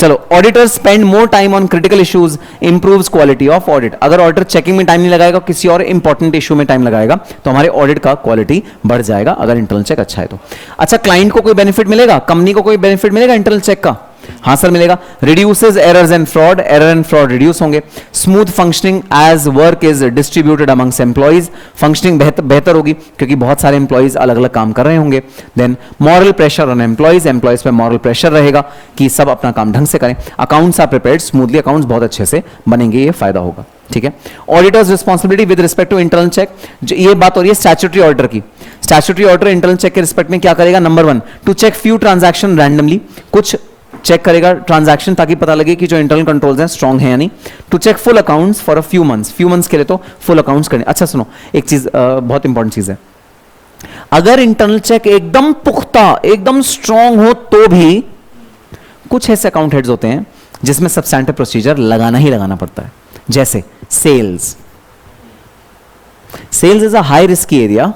चलो, auditor spend more time on critical issues, improves quality of audit. अगर ऑडिटर चेकिंग में टाइम नहीं लगाएगा, किसी और इंपॉर्टेंट इशू में टाइम लगाएगा, तो हमारे ऑडिट का क्वालिटी बढ़ जाएगा, अगर इंटरनल चेक अच्छा है तो। अच्छा, क्लाइंट को कोई बेनिफिट मिलेगा, कंपनी को कोई बेनिफिट मिलेगा इंटरनल चेक का? हाँ सर मिलेगा। Reduces errors and fraud, error and fraud reduce होंगे। Smooth functioning as work is distributed amongst employees, functioning बेहतर होगी क्योंकि बहुत सारे एम्प्लॉइज अलग अलग काम कर रहे होंगे। Then moral pressure on employees, employees पे मॉरल प्रेशर रहेगा कि सब अपना काम ढंग से करें। Accounts are prepared smoothly, accounts बहुत अच्छे से बनेंगे, ये फायदा होगा। ठीक है। Auditors responsibility with respect to internal check, ये बात हो रही है स्टैट्यूटरी ऑडिटर की। स्टैट्यूटरी ऑडिटर इंटरनल चेक के रिस्पेक्ट में क्या करेगा? Number 1, to check few transaction randomly, कुछ चेक करेगा ट्रांजैक्शन ताकि पता लगे कि जो इंटरनल कंट्रोल्स हैं स्ट्रांग है या नहीं। To check full accounts for a few months के लिए तो फुल अकाउंट्स करने। अच्छा सुनो, एक चीज बहुत इंपॉर्टेंट चीज है, अगर इंटरनल चेक एकदम पुख्ता, एकदम स्ट्रांग हो तो भी कुछ ऐसे अकाउंट हेड्स होते हैं जिसमें सब्सटैंटिव प्रोसीजर लगाना ही लगाना पड़ता है। जैसे sales is a high risky area,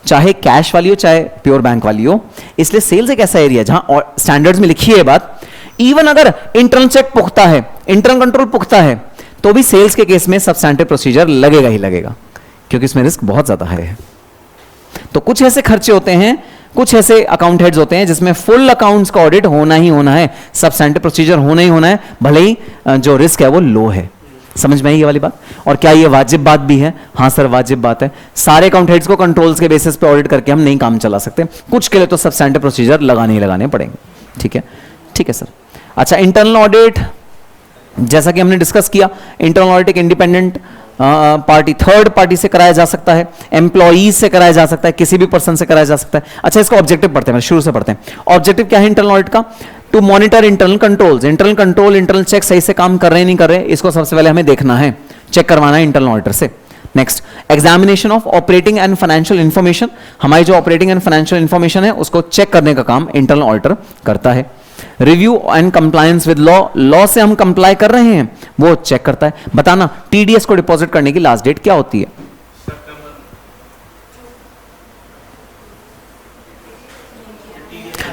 चाहे कैश वाली हो चाहे प्योर बैंक वाली हो, इसलिए सेल्स एक ऐसा एरिया जहां स्टैंडर्ड्स में लिखी है बात, इवन अगर इंटरनल चेक पुख्ता है, इंटरनल कंट्रोल पुख्ता है, तो भी सेल्स के केस में सब्सटैंटिव प्रोसीजर लगेगा ही लगेगा, क्योंकि इसमें रिस्क बहुत ज्यादा है। तो कुछ ऐसे खर्चे होते हैं, कुछ ऐसे अकाउंट हेड्स होते हैं जिसमें फुल अकाउंट्स का ऑडिट होना ही होना है, सब्सटैंटिव प्रोसीजर होना ही होना है, भले ही जो रिस्क है वो लो है। समझ में आई ये वाली बात? और क्या ये वाजिब बात भी है? हाँ सर वाजिब बात है। सारे अकाउंट हेड्स को कंट्रोल्स के बेसिस पे ऑडिट करके हम नहीं काम चला सकते, कुछ के लिए तो सब्सटैंटिव प्रोसीजर लगाने ही लगाने पड़ेंगे। ठीक है, ठीक है सर। अच्छा, इंटरनल ऑडिट जैसा कि हमने डिस्कस किया, इंटरनल ऑडिट एक इंडिपेंडेंट पार्टी, थर्ड पार्टी से कराया जा सकता है, एम्प्लॉईज से कराया जा सकता है, किसी भी पर्सन से कराया जा सकता है। अच्छा, इसका ऑब्जेक्टिव पढ़ते हैं, शुरू से पढ़ते हैं। ऑब्जेक्टिव क्या है इंटरनल ऑडिट का? To monitor internal controls, internal control, internal check सही से काम कर रहे हैं नहीं कर रहे, इसको सबसे पहले हमें देखना है, चेक करवाना है इंटरनल ऑडिटर से। Next, examination of operating and financial information, हमारी जो ऑपरेटिंग एंड फाइनेंशियल इंफॉर्मेशन है उसको चेक करने का काम इंटरनल ऑडिटर करता है। Review and compliance with law, law से हम कंप्लाई कर रहे हैं वो चेक करता है। बताना टीडीएस को डिपॉजिट करने की लास्ट डेट क्या होती है?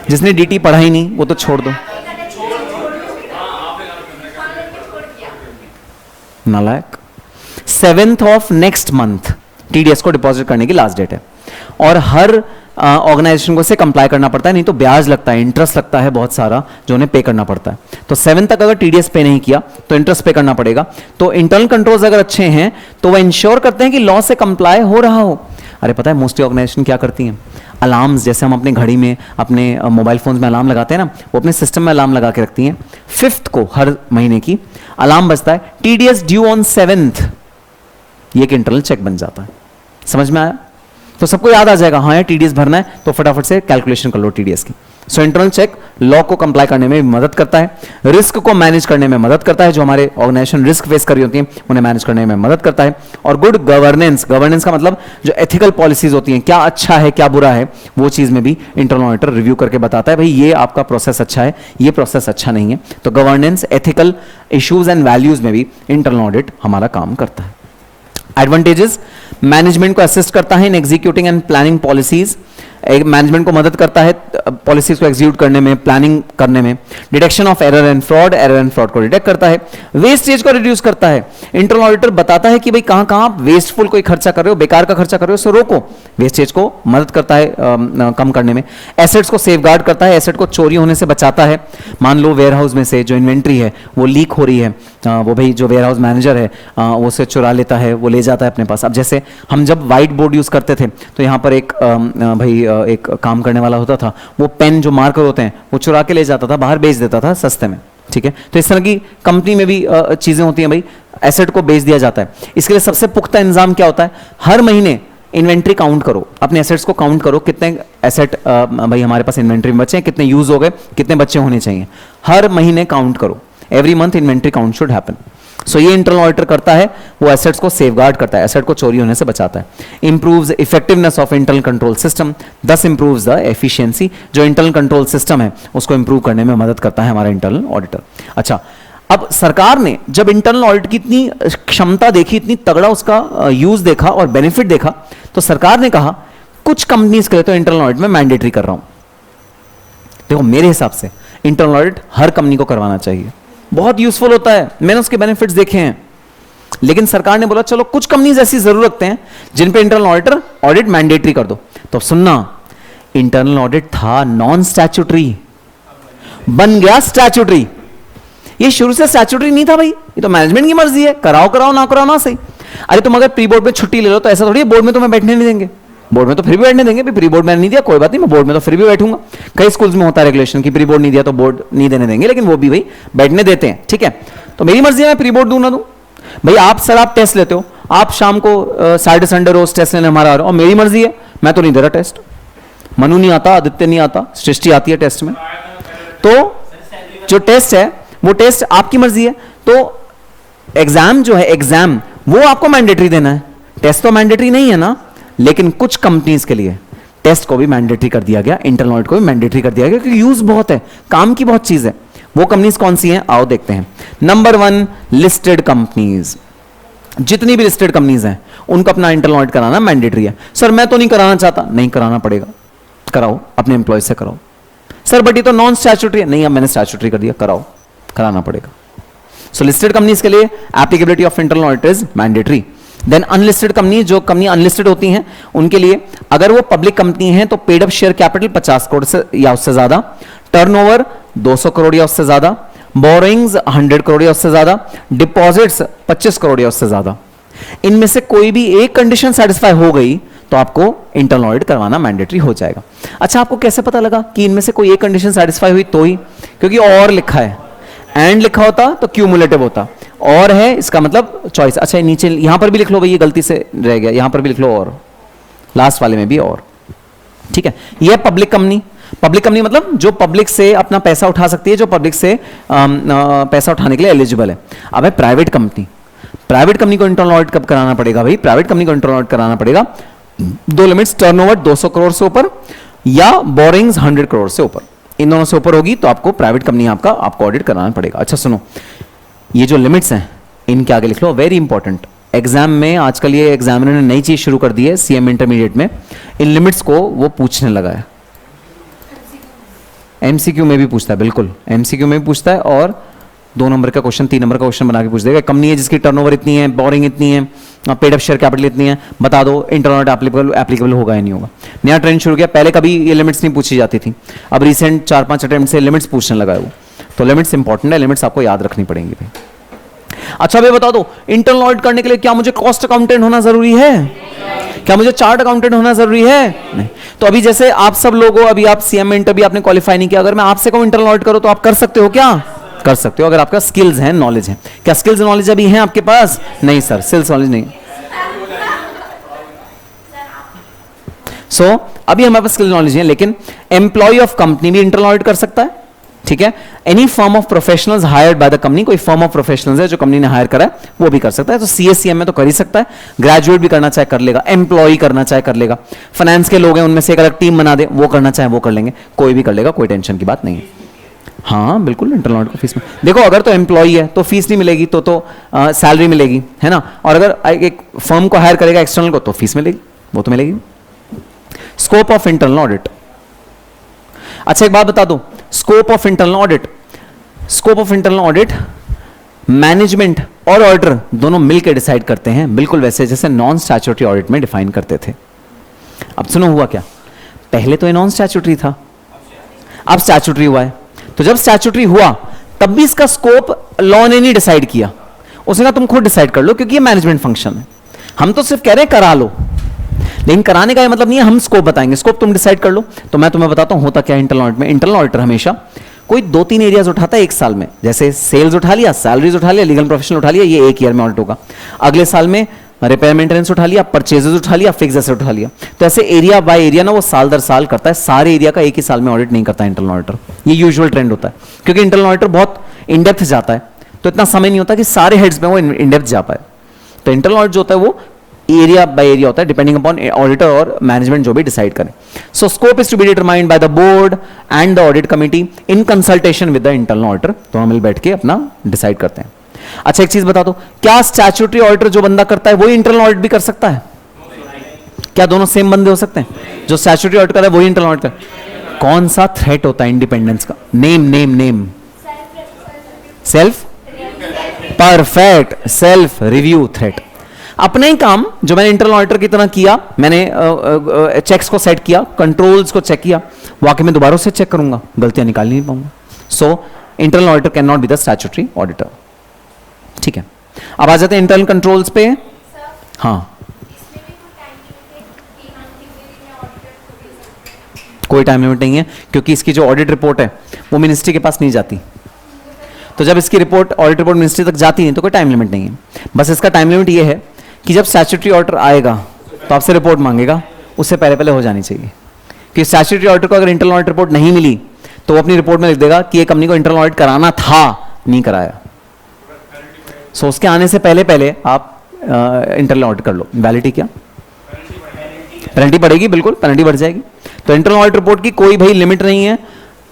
जिसने डीटी पढ़ा ही नहीं वो तो छोड़ दो, नालायक। 7th of next month TDS को डिपॉजिट करने की लास्ट डेट है, और हर ऑर्गेनाइजेशन को से कंप्लाई करना पड़ता है, नहीं तो ब्याज लगता है, इंटरेस्ट लगता है बहुत सारा जो उन्हें पे करना पड़ता है। तो 7 तक अगर टीडीएस पे नहीं किया तो इंटरेस्ट पे करना पड़ेगा। तो इंटरनल कंट्रोल्स अगर अच्छे हैं तो वह इंश्योर करते हैं कि लॉ से कंप्लाई हो रहा हो। अरे पता है मोस्टली ऑर्गेनाइजेशन क्या करती हैं? अलार्म्स, जैसे हम अपने घड़ी में, अपने मोबाइल फोन्स में अलार्म लगाते हैं ना, वो अपने सिस्टम में अलार्म लगा के रखती हैं। 5th को हर महीने की अलार्म बजता है, टीडीएस ड्यू ऑन 7th, ये एक इंटरनल चेक बन जाता है। समझ में आया? तो सबको याद आ जाएगा, हाँ यार टीडीएस भरना है, तो फटाफट से कैलकुलेशन कर लो टीडीएस की। सो इंटरनल चेक लॉ को कंप्लाई करने में मदद करता है, रिस्क को मैनेज करने में मदद करता है, जो हमारे ऑर्गेनाइजेशन रिस्क फेस कर रही होती हैं उन्हें मैनेज करने में मदद करता है। और गुड गवर्नेंस, गवर्नेंस का मतलब जो एथिकल पॉलिसीज होती हैं, क्या अच्छा है क्या बुरा है, वो चीज में भी इंटरनल ऑडिटर रिव्यू करके बताता है, भाई ये आपका प्रोसेस अच्छा है, ये प्रोसेस अच्छा नहीं है। तो governance, ethical issues and values में भी इंटरनल ऑडिट हमारा काम करता है। एडवांटेजेस, मैनेजमेंट को असिस्ट करता है in executing and planning policies, management को मदद करता है पॉलिसीज को एग्जीक्यूट करने में, प्लानिंग करने में। Detection of error and fraud को डिटेक्ट करता है। वेस्टेज को रिड्यूस करता है, इंटरनल ऑडिटर बताता है कि भाई कहां कहां आप वेस्टफुल कोई खर्चा कर रहे हो, बेकार का खर्चा कर रहे हो, सो रोको। वेस्टेज को मदद करता है कम करने में। एसेट्स को सेफगार्ड करता है, एसेट को चोरी होने से बचाता है। मान लो वेयर हाउस में से जो इन्वेंट्री है वो लीक हो रही है, वो भाई जो वेयर हाउस मैनेजर है वो उसे चुरा लेता है, वो ले जाता है अपने पास। अब जैसे हम जब व्हाइट बोर्ड यूज करते थे तो यहाँ पर एक भाई एक काम करने वाला होता था, वो पेन जो मार्कर होते हैं वो चुरा के ले जाता था, बाहर बेच देता था सस्ते में। ठीक है, तो इस तरह की कंपनी में भी चीजें होती हैं, भाई एसेट को बेच दिया जाता है। इसके लिए सबसे पुख्ता इंतजाम क्या होता है? हर महीने इन्वेंट्री काउंट करो, अपने एसेट्स को काउंट करो, कितने एसेट भाई हमारे पास इन्वेंट्री में बचे हैं, कितने यूज हो गए, कितने बच्चे होने चाहिए, हर महीने काउंट करो। Every month inventory count should happen. So ये इंटरनल ऑडिटर करता है, वो एसेट्स को सेफगार्ड करता है, एसेट को चोरी होने से बचाता है। Improves effectiveness of internal control system, दस इंप्रूव्स द एफिशिएंसी, जो इंटरनल कंट्रोल सिस्टम है उसको इंप्रूव करने में मदद करता है हमारा इंटरनल ऑडिटर। अच्छा, अब सरकार ने जब इंटरनल ऑडिट की इतनी क्षमता देखी, इतनी तगड़ा उसका यूज देखा और बेनिफिट देखा, तो सरकार ने कहा कुछ कंपनीज के लिए तो इंटरनल ऑडिट में मैंडेटरी कर रहा हूं। देखो मेरे हिसाब से इंटरनल ऑडिट हर कंपनी को करवाना चाहिए, बहुत यूजफुल होता है, मैंने उसके बेनिफिट्स देखे हैं। लेकिन सरकार ने बोला चलो कुछ कंपनीज ऐसी जरूर रखते हैं जिन पे इंटरनल ऑडिट मैंडेटरी कर दो। तो सुनना, इंटरनल ऑडिट था नॉन स्टैट्यूटरी, बन गया स्टैट्यूटरी। ये शुरू से स्टैट्यूटरी नहीं था भाई, ये तो मैनेजमेंट की मर्जी है, कराओ कराओ ना कराओ ना सही। अरे तुम अगर प्री बोर्ड में छुट्टी ले लो तो ऐसा थोड़ी है बोर्ड में तुम्हें बैठने नहीं देंगे, बोर्ड में तो फिर भी बैठने देंगे, प्री बोर्ड मैंने नहीं दिया कोई बात नहीं, मैं बोर्ड में तो फिर भी बैठूंगा। कई स्कूल्स में होता है रेगुलेशन की प्री बोर्ड नहीं दिया तो बोर्ड नहीं देने देंगे, लेकिन वो भी भाई बैठने देते हैं, ठीक है। तो मेरी मर्जी है मैं प्री बोर्ड दूं ना दूं भाई। आप सर आप टेस्ट लेते हो, आप शाम को सैटरडे संडे रोज टेस्ट लेने हमारा आ रहे हो, और मेरी मर्जी है मैं तो नहीं दे रहा टेस्ट, मनु नहीं आता, आदित्य नहीं आता, सृष्टि आती है टेस्ट में। तो जो टेस्ट है वो टेस्ट आपकी मर्जी है। तो एग्जाम जो है, एग्जाम वो आपको मैंडेटरी देना है, टेस्ट तो मैंडेटरी नहीं है ना। लेकिन कुछ कंपनीज के लिए टेस्ट को भी मैंडेटरी कर दिया गया, इंटरनल ऑडिट को भी मैंडेटरी कर दिया गया, क्योंकि यूज बहुत है, काम की बहुत चीज है। वो कंपनीज कौन सी हैं, आओ देखते हैं। Number 1, listed companies. जितनी भी लिस्टेड कंपनीज हैं उनको अपना इंटरनल ऑडिट कराना मैंडेटरी है। सर मैं तो नहीं कराना चाहता, नहीं कराना पड़ेगा, कराओ, अपने एम्प्लॉय से कराओ। सर बट ये तो नॉन स्टैट्यूटरी है, नहीं अब मैंने स्टैट्यूटरी कर दिया, कराओ, कराना पड़ेगा। सो लिस्टेड कंपनीज के लिए applicability of internal audit is mandatory. Then unlisted company, जो कंपनी अनलिस्टेड होती हैं उनके लिए अगर वो पब्लिक कंपनी है तो paid up share capital 50 crore से या उससे ज्यादा, टर्नओवर 200 करोड़ या उससे ज्यादा, बोरोइंग्स 100 करोड़ या उससे ज्यादा, डिपॉजिट्स 25 करोड़ या उससे ज्यादा। इनमें से कोई भी एक कंडीशन सेटिस्फाई हो गई तो आपको इंटरनल ऑडिट करवाना मैंडेटरी हो जाएगा। अच्छा आपको कैसे पता लगा कि इनमें से कोई एक कंडीशन सेटिस्फाई हुई तो ही? क्योंकि और लिखा है, एंड लिखा होता तो क्यूमुलेटिव होता, और है इसका मतलब चॉइस। अच्छा नीचे यहां पर भी लिख लो भाई, ये गलती से रह गया, यहां पर भी लिख लो और, लास्ट वाले में भी और, ठीक है। ये पब्लिक कंपनी, पब्लिक कंपनी मतलब जो पब्लिक से अपना पैसा उठा सकती है, जो पब्लिक से पैसा उठाने के लिए एलिजिबल है। अब है प्राइवेट कंपनी, प्राइवेट कंपनी को इंटरनल ऑडिट कब कराना पड़ेगा भाई? प्राइवेट कंपनी को इंटरनल ऑडिट कराना पड़ेगा दो लिमिट्स, टर्नओवर 200 करोड़ से ऊपर या बोरिंग्स 100 करोड़ से ऊपर। इन दोनों से ऊपर होगी तो आपको प्राइवेट कंपनी आपको ऑडिट कराना पड़ेगा। अच्छा सुनो, ये जो लिमिट्स हैं इनके आगे लिख लो, वेरी इंपॉर्टेंट। एग्जाम में आजकल ये एग्जामिनर ने नई चीज शुरू कर दी है, सीएम इंटरमीडिएट में इन लिमिट्स को वो पूछने लगा है। एमसीक्यू में भी पूछता है, बिल्कुल एमसीक्यू में भी पूछता है, और 2 नंबर का क्वेश्चन 3 नंबर का क्वेश्चन बना के पूछ देगा। कंपनी है जिसकी टर्नओवर इतनी है, बोरिंग इतनी है, पेड अप शेयर कैपिटल इतनी है, बता दो इंटरनल ऑडिट एप्लीकेबल होगा या नहीं होगा। नया ट्रेंड शुरू किया, पहले कभी ये लिमिट्स नहीं पूछी जाती थी, अब रिसेंट 4-5 अटेम्प्ट से लिमिट्स पूछने लगा है वो। तो लिमिट्स इंपॉर्टेंट है, लिमिट्स आपको याद रखनी पड़ेंगी भाई। अच्छा भाई बता दो, इंटरनल ऑडिट करने के लिए क्या मुझे कॉस्ट अकाउंटेंट होना जरूरी है? क्या मुझे चार्ट अकाउंटेंट होना जरूरी है? नहीं। तो अभी जैसे आप सब लोगों, अभी आप सीएम इंटर भी आपने क्वालिफाई नहीं किया, अगर मैं आपसे कहूं इंटरनल ऑडिट करो तो आप कर सकते हो क्या? कर सकते हो, अगर आपका स्किल्स हैं, नॉलेज है। क्या स्किल्स नॉलेज अभी हैं आपके पास? नहीं सर, स्किल्स नॉलेज नहीं। सो अभी हमारे पास स्किल नॉलेज है, लेकिन एम्प्लॉय ऑफ कंपनी भी इंटरनल ऑडिट कर सकता है, ठीक है। Any firm of professionals hired by the company, कोई फर्म ऑफ प्रोफेशनल्स है जो कंपनी ने हायर करा है वो भी कर सकता है। तो सीएससीएम में तो कर ही सकता है, ग्रेजुएट भी करना चाहे कर लेगा, एम्प्लॉय करना चाहे कर लेगा, फाइनेंस के लोग हैं उनमें से एक अलग टीम बना दे, वो करना चाहे वो कर लेंगे, कोई भी कर लेगा, कोई टेंशन की बात नहीं है। हाँ बिल्कुल, इंटरनल ऑडिट को फीस में देखो, अगर तो एम्प्लॉय है तो फीस नहीं मिलेगी, तो सैलरी मिलेगी, है ना। और अगर एक फर्म को हायर करेगा एक्सटर्नल को तो फीस मिलेगी, वो तो मिलेगी। Scope of internal audit. अच्छा एक बात बता दो, scope of internal audit, scope of internal audit management और ऑडिटर दोनों मिलकर डिसाइड करते हैं, बिल्कुल वैसे जैसे नॉन स्टैट्यूटरी ऑडिट में डिफाइन करते थे। अब सुनो हुआ क्या, पहले तो ये नॉन स्टैट्यूटरी था, अब स्टैट्यूटरी हुआ है। तो जब स्टैट्यूटरी हुआ तब भी इसका स्कोप लॉ ने नहीं डिसाइड किया, उसने कहा तुम खुद डिसाइड कर लो, क्योंकि ये मैनेजमेंट फंक्शन है। हम तो सिर्फ कह रहे हैं करा लो, लेकिन कराने का ये मतलब नहीं है हम स्कोप बताएंगे, स्कोप तुम डिसाइड कर लो। तो मैं तुम्हें बताता हूं होता क्या है इंटरनल ऑडिट में। इंटरनल ऑडिटर हमेशा कोई 2-3 एरियाज उठाता है एक साल में, जैसे सेल्स उठा लिया, सैलरीज उठा लिया, लीगल प्रोफेशनल उठा लिया, ये एक ईयर में ऑडिट होगा। अगले साल में रिपेयर मेंटेनेंस उठा लिया, परचेजेस उठा लिया, फिक्स एसेट उठा लिया। तो ऐसे एरिया बाय एरिया ना वो साल दर साल करता है, सारे एरिया का एक ही साल में ऑडिट नहीं करता इंटरनल ऑडिटर, ये यूजुअल ट्रेंड होता है। क्योंकि इंटरनल ऑडिटर बहुत इनडेप्थ जाता है, तो इतना समय नहीं होता कि सारे हेड्स में वो इनडेप्थ जा पाए। तो इंटरनल ऑडिट जो होता है वो एरिया बाय एरिया होता है, डिपेंडिंग अपॉन ऑडिटर और मैनेजमेंट जो भी डिसाइड करें। So scope is to be determined by the board and the audit committee in consultation with the internal auditor, दोनों मिल बैठ के अपना डिसाइड करते हैं। अच्छा एक चीज बता दो, क्या स्टैट्यूटरी ऑडिटर जो बंदा करता है वही इंटरनल ऑडिट भी कर सकता है? क्या दोनों सेम बंदे हो सकते हैं? जो स्टैट्यूटरी ऑडिट कर रहा है वही इंटरनल ऑडिट कर? कौन सा थ्रेट होता है इंडिपेंडेंस का? Name name name. Self, perfect, self review threat. अपना ही काम जो मैंने इंटरनल ऑडिटर की तरह किया, मैंने चेक्स को सेट किया, कंट्रोल्स को चेक किया, वाकई में दोबारा से चेक करूंगा, गलतियां निकाल नहीं पाऊंगा। So internal auditor can not be the statutory auditor. ठीक है, अब आ जाते हैं इंटरनल कंट्रोल्स पे। हाँ, कोई टाइम लिमिट नहीं है, क्योंकि इसकी जो ऑडिट रिपोर्ट है वो मिनिस्ट्री के पास नहीं जाती। तो जब इसकी रिपोर्ट, ऑडिट रिपोर्ट मिनिस्ट्री तक जाती है तो कोई टाइम लिमिट नहीं है। बस इसका टाइम लिमिट ये है कि जब स्टैट्यूटरी ऑडिटर आएगा तो आपसे रिपोर्ट मांगेगा, उससे पहले पहले हो जानी चाहिए। कि स्टैट्यूटरी ऑडिटर को अगर इंटरनल ऑडिट रिपोर्ट नहीं मिली तो वो अपनी रिपोर्ट में लिख देगा कि ये कंपनी को इंटरनल ऑडिट कराना था, नहीं कराया। सो उसके आने से पहले पहले आप इंटरनल ऑडिट कर लो। वैलिडिटी क्या? पेनल्टी पड़ेगी, बिल्कुल पेनल्टी बढ़ जाएगी। तो इंटरनल ऑडिट रिपोर्ट की कोई भाई लिमिट नहीं है।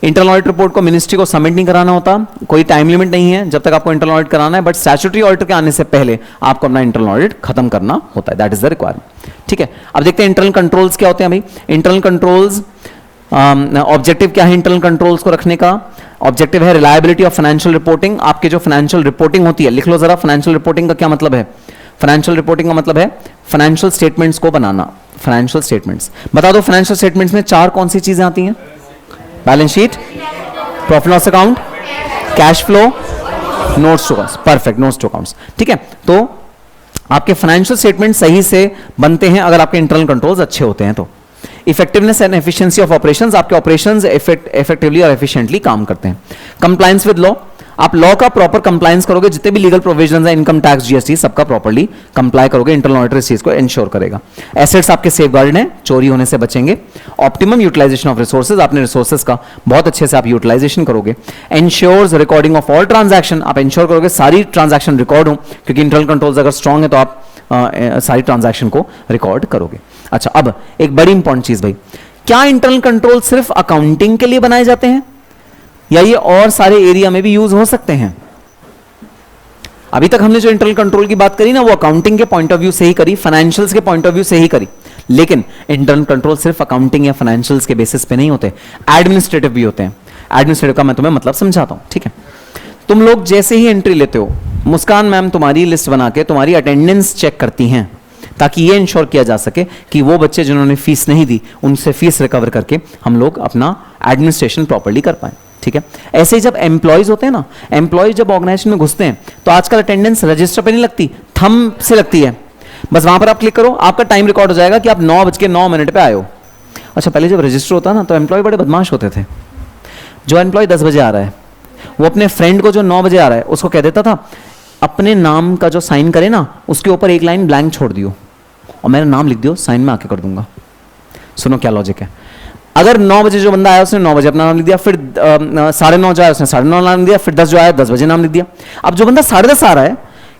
इंटरनल ऑडिट रिपोर्ट को मिनिस्ट्री को सबमिट नहीं कराना होता, कोई टाइम लिमिट नहीं है जब तक आपको इंटरनल ऑडिट कराना है, बट स्टैट्यूटरी ऑडिटर के आने से पहले आपको अपना इंटरनल ऑडिट खत्म करना होता है। That is the requirement. ठीक है, अब देखते हैं इंटरनल कंट्रोल्स क्या होते हैं भाई। इंटरनल कंट्रोल्स, ऑब्जेक्टिव क्या है इंटरनल कंट्रोल्स को रखने का? ऑब्जेक्टिव है रिलायबिलिटी ऑफ फाइनेंशियल रिपोर्टिंग। आपकी जो फाइनेंशियल रिपोर्टिंग होती है, लिख लो जरा, फाइनेंशियल रिपोर्टिंग का क्या मतलब है? फाइनेंशियल रिपोर्टिंग का मतलब है फाइनेंशियल स्टेटमेंट्स को बनाना। फाइनेंशियल स्टेटमेंट्स बता दो, फाइनेंशियल स्टेटमेंट्स में चार कौन सी चीजें आती हैं? Balance sheet, profit loss account, cash flow, notes to accounts. Perfect, notes to accounts. ठीक है, तो आपके फाइनेंशियल स्टेटमेंट सही से बनते हैं अगर आपके इंटरनल कंट्रोल्स अच्छे होते हैं तो। Effectiveness and efficiency of operations, आपके ऑपरेशंस इफेक्टिवली और एफिशिएंटली काम करते हैं। कंप्लायंस विद लॉ, आप लॉ का प्रॉपर कंप्लायंस करोगे, जितने भी लीगल प्रोविजंस हैं, इनकम टैक्स, जीएसटी, सबका प्रॉपर्ली कंप्लाई करोगे। इंटरनल ऑडिटर इस चीज को इंश्योर करेगा। एसेट्स आपके सेफगार्डेड हैं, चोरी होने से बचेंगे। ऑप्टिमम यूटिलाइजेशन ऑफ रिसोर्सेज, आपने रिसोर्सेज का बहुत अच्छे से आप यूटिलाइजेशन करोगे। Ensures recording of all transaction, आप इंश्योर करोगे सारी ट्रांजैक्शन रिकॉर्ड हो, क्योंकि इंटरनल कंट्रोल्स अगर स्ट्रांग है तो आप सारी ट्रांजैक्शन को रिकॉर्ड करोगे। अच्छा, अब एक बड़ी इंपॉर्टेंट चीज भाई, क्या इंटरनल कंट्रोल सिर्फ अकाउंटिंग के लिए बनाए जाते हैं या ये और सारे एरिया में भी यूज हो सकते हैं? अभी तक हमने जो इंटरनल कंट्रोल की बात करी ना, वो अकाउंटिंग के पॉइंट ऑफ व्यू से ही करी, फाइनेंशियल्स के पॉइंट ऑफ व्यू से ही करी। लेकिन इंटरनल कंट्रोल सिर्फ अकाउंटिंग या फाइनेंशियल्स के बेसिस पे नहीं होते, एडमिनिस्ट्रेटिव भी होते हैं। एडमिनिस्ट्रेटिव का मैं तुम्हें मतलब समझाता हूं। ठीक है, तुम लोग जैसे ही एंट्री लेते हो, मुस्कान मैम तुम्हारी लिस्ट बना के तुम्हारी अटेंडेंस चेक करती हैं, ताकि ये इंश्योर किया जा सके कि वो बच्चे जिन्होंने फीस नहीं दी उनसे फीस रिकवर करके हम लोग अपना एडमिनिस्ट्रेशन प्रॉपर्ली कर पाए। ठीक है, ऐसे ही जब एम्प्लॉयज होते हैं ना, एम्प्लॉयज जब ऑर्गेनाइजेशन में घुसते हैं तो आजकल अटेंडेंस रजिस्टर पे नहीं लगती, थंब से लगती है। बस वहां पर आप क्लिक करो, आपका टाइम रिकॉर्ड हो जाएगा कि आप 9:09 पे आए हो। अच्छा, पहले जब रजिस्टर होता ना तो एम्प्लॉय बड़े बदमाश होते थे। जो एम्प्लॉय 10 बजे आ रहा है, वो अपने फ्रेंड को जो 9 बजे आ रहा है उसको कह देता था, अपने नाम का जो साइन करे ना उसके ऊपर एक लाइन ब्लैंक छोड़ दियो और मेरा नाम लिख दियो, साइन में आके कर दूंगा। सुनो क्या लॉजिक है। अगर 9 बजे जो बंदा आया उसने 9 बजे अपना नाम लिख दिया, फिर 9:30 जो आया उसने 9:30 नाम लिख दिया, फिर 10 जो आया 10 बजे नाम लिख दिया। अब जो बंदा 10:30 आ रहा है,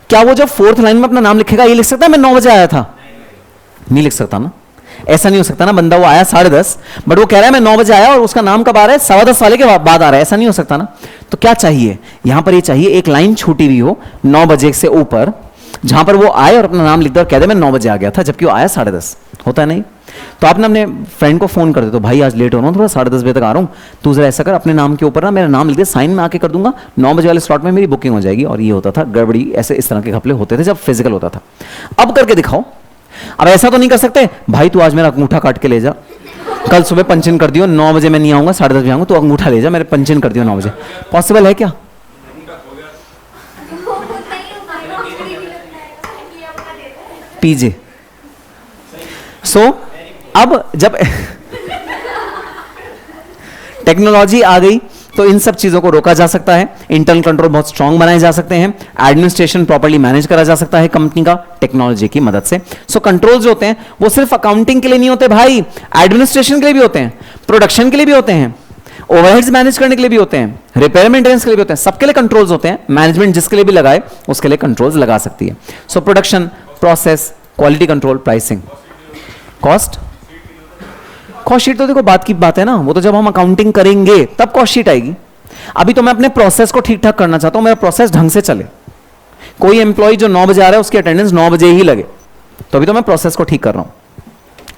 क्या वो जब 4th लाइन में अपना नाम लिखेगा ये लिख सकता है मैं 9 बजे आया था? नहीं लिख सकता ना। ऐसा नहीं हो सकता ना, बंदा वो आया 10:30 बट वो कह रहा है मैं 9 बजे आया और उसका नाम कब आ रहा है? 10:15 वाले के बाद आ रहा है। ऐसा नहीं हो सकता ना। तो क्या चाहिए यहां पर? ये चाहिए एक लाइन छूटी हुई हो 9 बजे से ऊपर, जहां पर वो आए और अपना नाम लिख दे और कह दे मैं 9 बजे आ गया था, जबकि वो आया 10:30। होता है नहीं? तो आपने अपने फ्रेंड को फोन कर दे, तो भाई आज लेट हो रहा हूँ थोड़ा, 10:30 बजे तक आ रहा हूँ, तू जरा ऐसा कर अपने नाम के ऊपर ना मेरा नाम लिख दे, साइन में आके कर दूंगा, 9 बजे वाले स्लॉट में मेरी बुकिंग हो जाएगी। और ये होता था गड़बड़ी, ऐसे इस तरह के घपले होते थे जब फिजिकल होता था। अब करके दिखाओ। अब ऐसा तो नहीं कर सकते भाई तू आज मेरा अंगूठा काट के ले जा, कल सुबह पंचिन कर दियो, 9 बजे मैं नहीं आऊंगा, 10:30 बजे आऊंगा, तो अंगूठा ले जा, मेरे पंचिन कर दियो 9 बजे। पॉसिबल है क्या? पीजे। सो अब जब टेक्नोलॉजी आ गई तो इन सब चीजों को रोका जा सकता है, इंटरनल कंट्रोल बहुत स्ट्रांग बनाए जा सकते हैं, एडमिनिस्ट्रेशन प्रॉपर्ली मैनेज करा जा सकता है कंपनी का टेक्नोलॉजी की मदद से। सो कंट्रोल जो होते हैं वो सिर्फ अकाउंटिंग के लिए नहीं होते भाई, एडमिनिस्ट्रेशन के लिए भी होते हैं, प्रोडक्शन के लिए भी होते हैं, ओवरहेड्स मैनेज करने के लिए भी होते हैं, रिपेयर मेंटेनेंस के लिए भी होते हैं, सबके लिए कंट्रोल्स होते हैं। मैनेजमेंट जिसके लिए भी लगाए उसके लिए कंट्रोल्स लगा सकती है। So production, process, quality control, pricing, cost sheet तो देखो बात की बात है ना, वो तो जब हम अकाउंटिंग करेंगे तब कॉस्ट शीट आएगी। अभी तो मैं अपने प्रोसेस को ठीक ठाक करना चाहता हूं, मेरा प्रोसेस ढंग से चले। कोई एम्प्लॉय जो 9 बजे आ रहा है उसकी अटेंडेंस 9 बजे ही लगे, तो अभी तो मैं प्रोसेस को ठीक कर रहा हूं।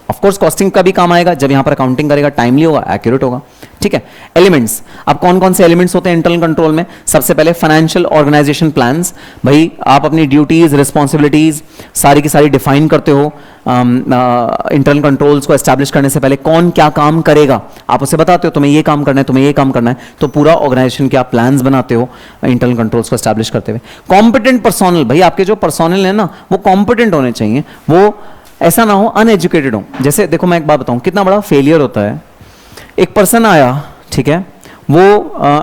ऑफ कोर्स कॉस्टिंग का भी काम आएगा जब यहां पर अकाउंटिंग करेगा, टाइमली होगा, एक्यूरेट होगा, ठीक है। एलिमेंट्स, अब कौन कौन से एलिमेंट्स होते हैं इंटरनल कंट्रोल में? सबसे पहले फाइनेंशियल ऑर्गेनाइजेशन प्लान्स, भाई आप अपनी ड्यूटीज रिस्पॉन्सिबिलिटीज सारी की सारी डिफाइन करते हो। इंटरनल कंट्रोल्स को एस्टैब्लिश करने से पहले कौन क्या काम करेगा आप उसे बताते हो, तुम्हें ये काम करना है, तुम्हें ये काम करना है, तो पूरा ऑर्गेनाइजेशन के आप प्लान्स बनाते हो इंटरनल कंट्रोल्स को एस्टैब्लिश करते हुए। कॉम्पिटेंट पर्सोनल, भाई आपके जो पर्सोनल है ना वो कॉम्पिटेंट होने चाहिए, वो ऐसा ना हो अनएजुकेटेड हो। जैसे देखो मैं एक बात बताऊं, कितना बड़ा फेलियर होता है, एक पर्सन आया, ठीक है, वो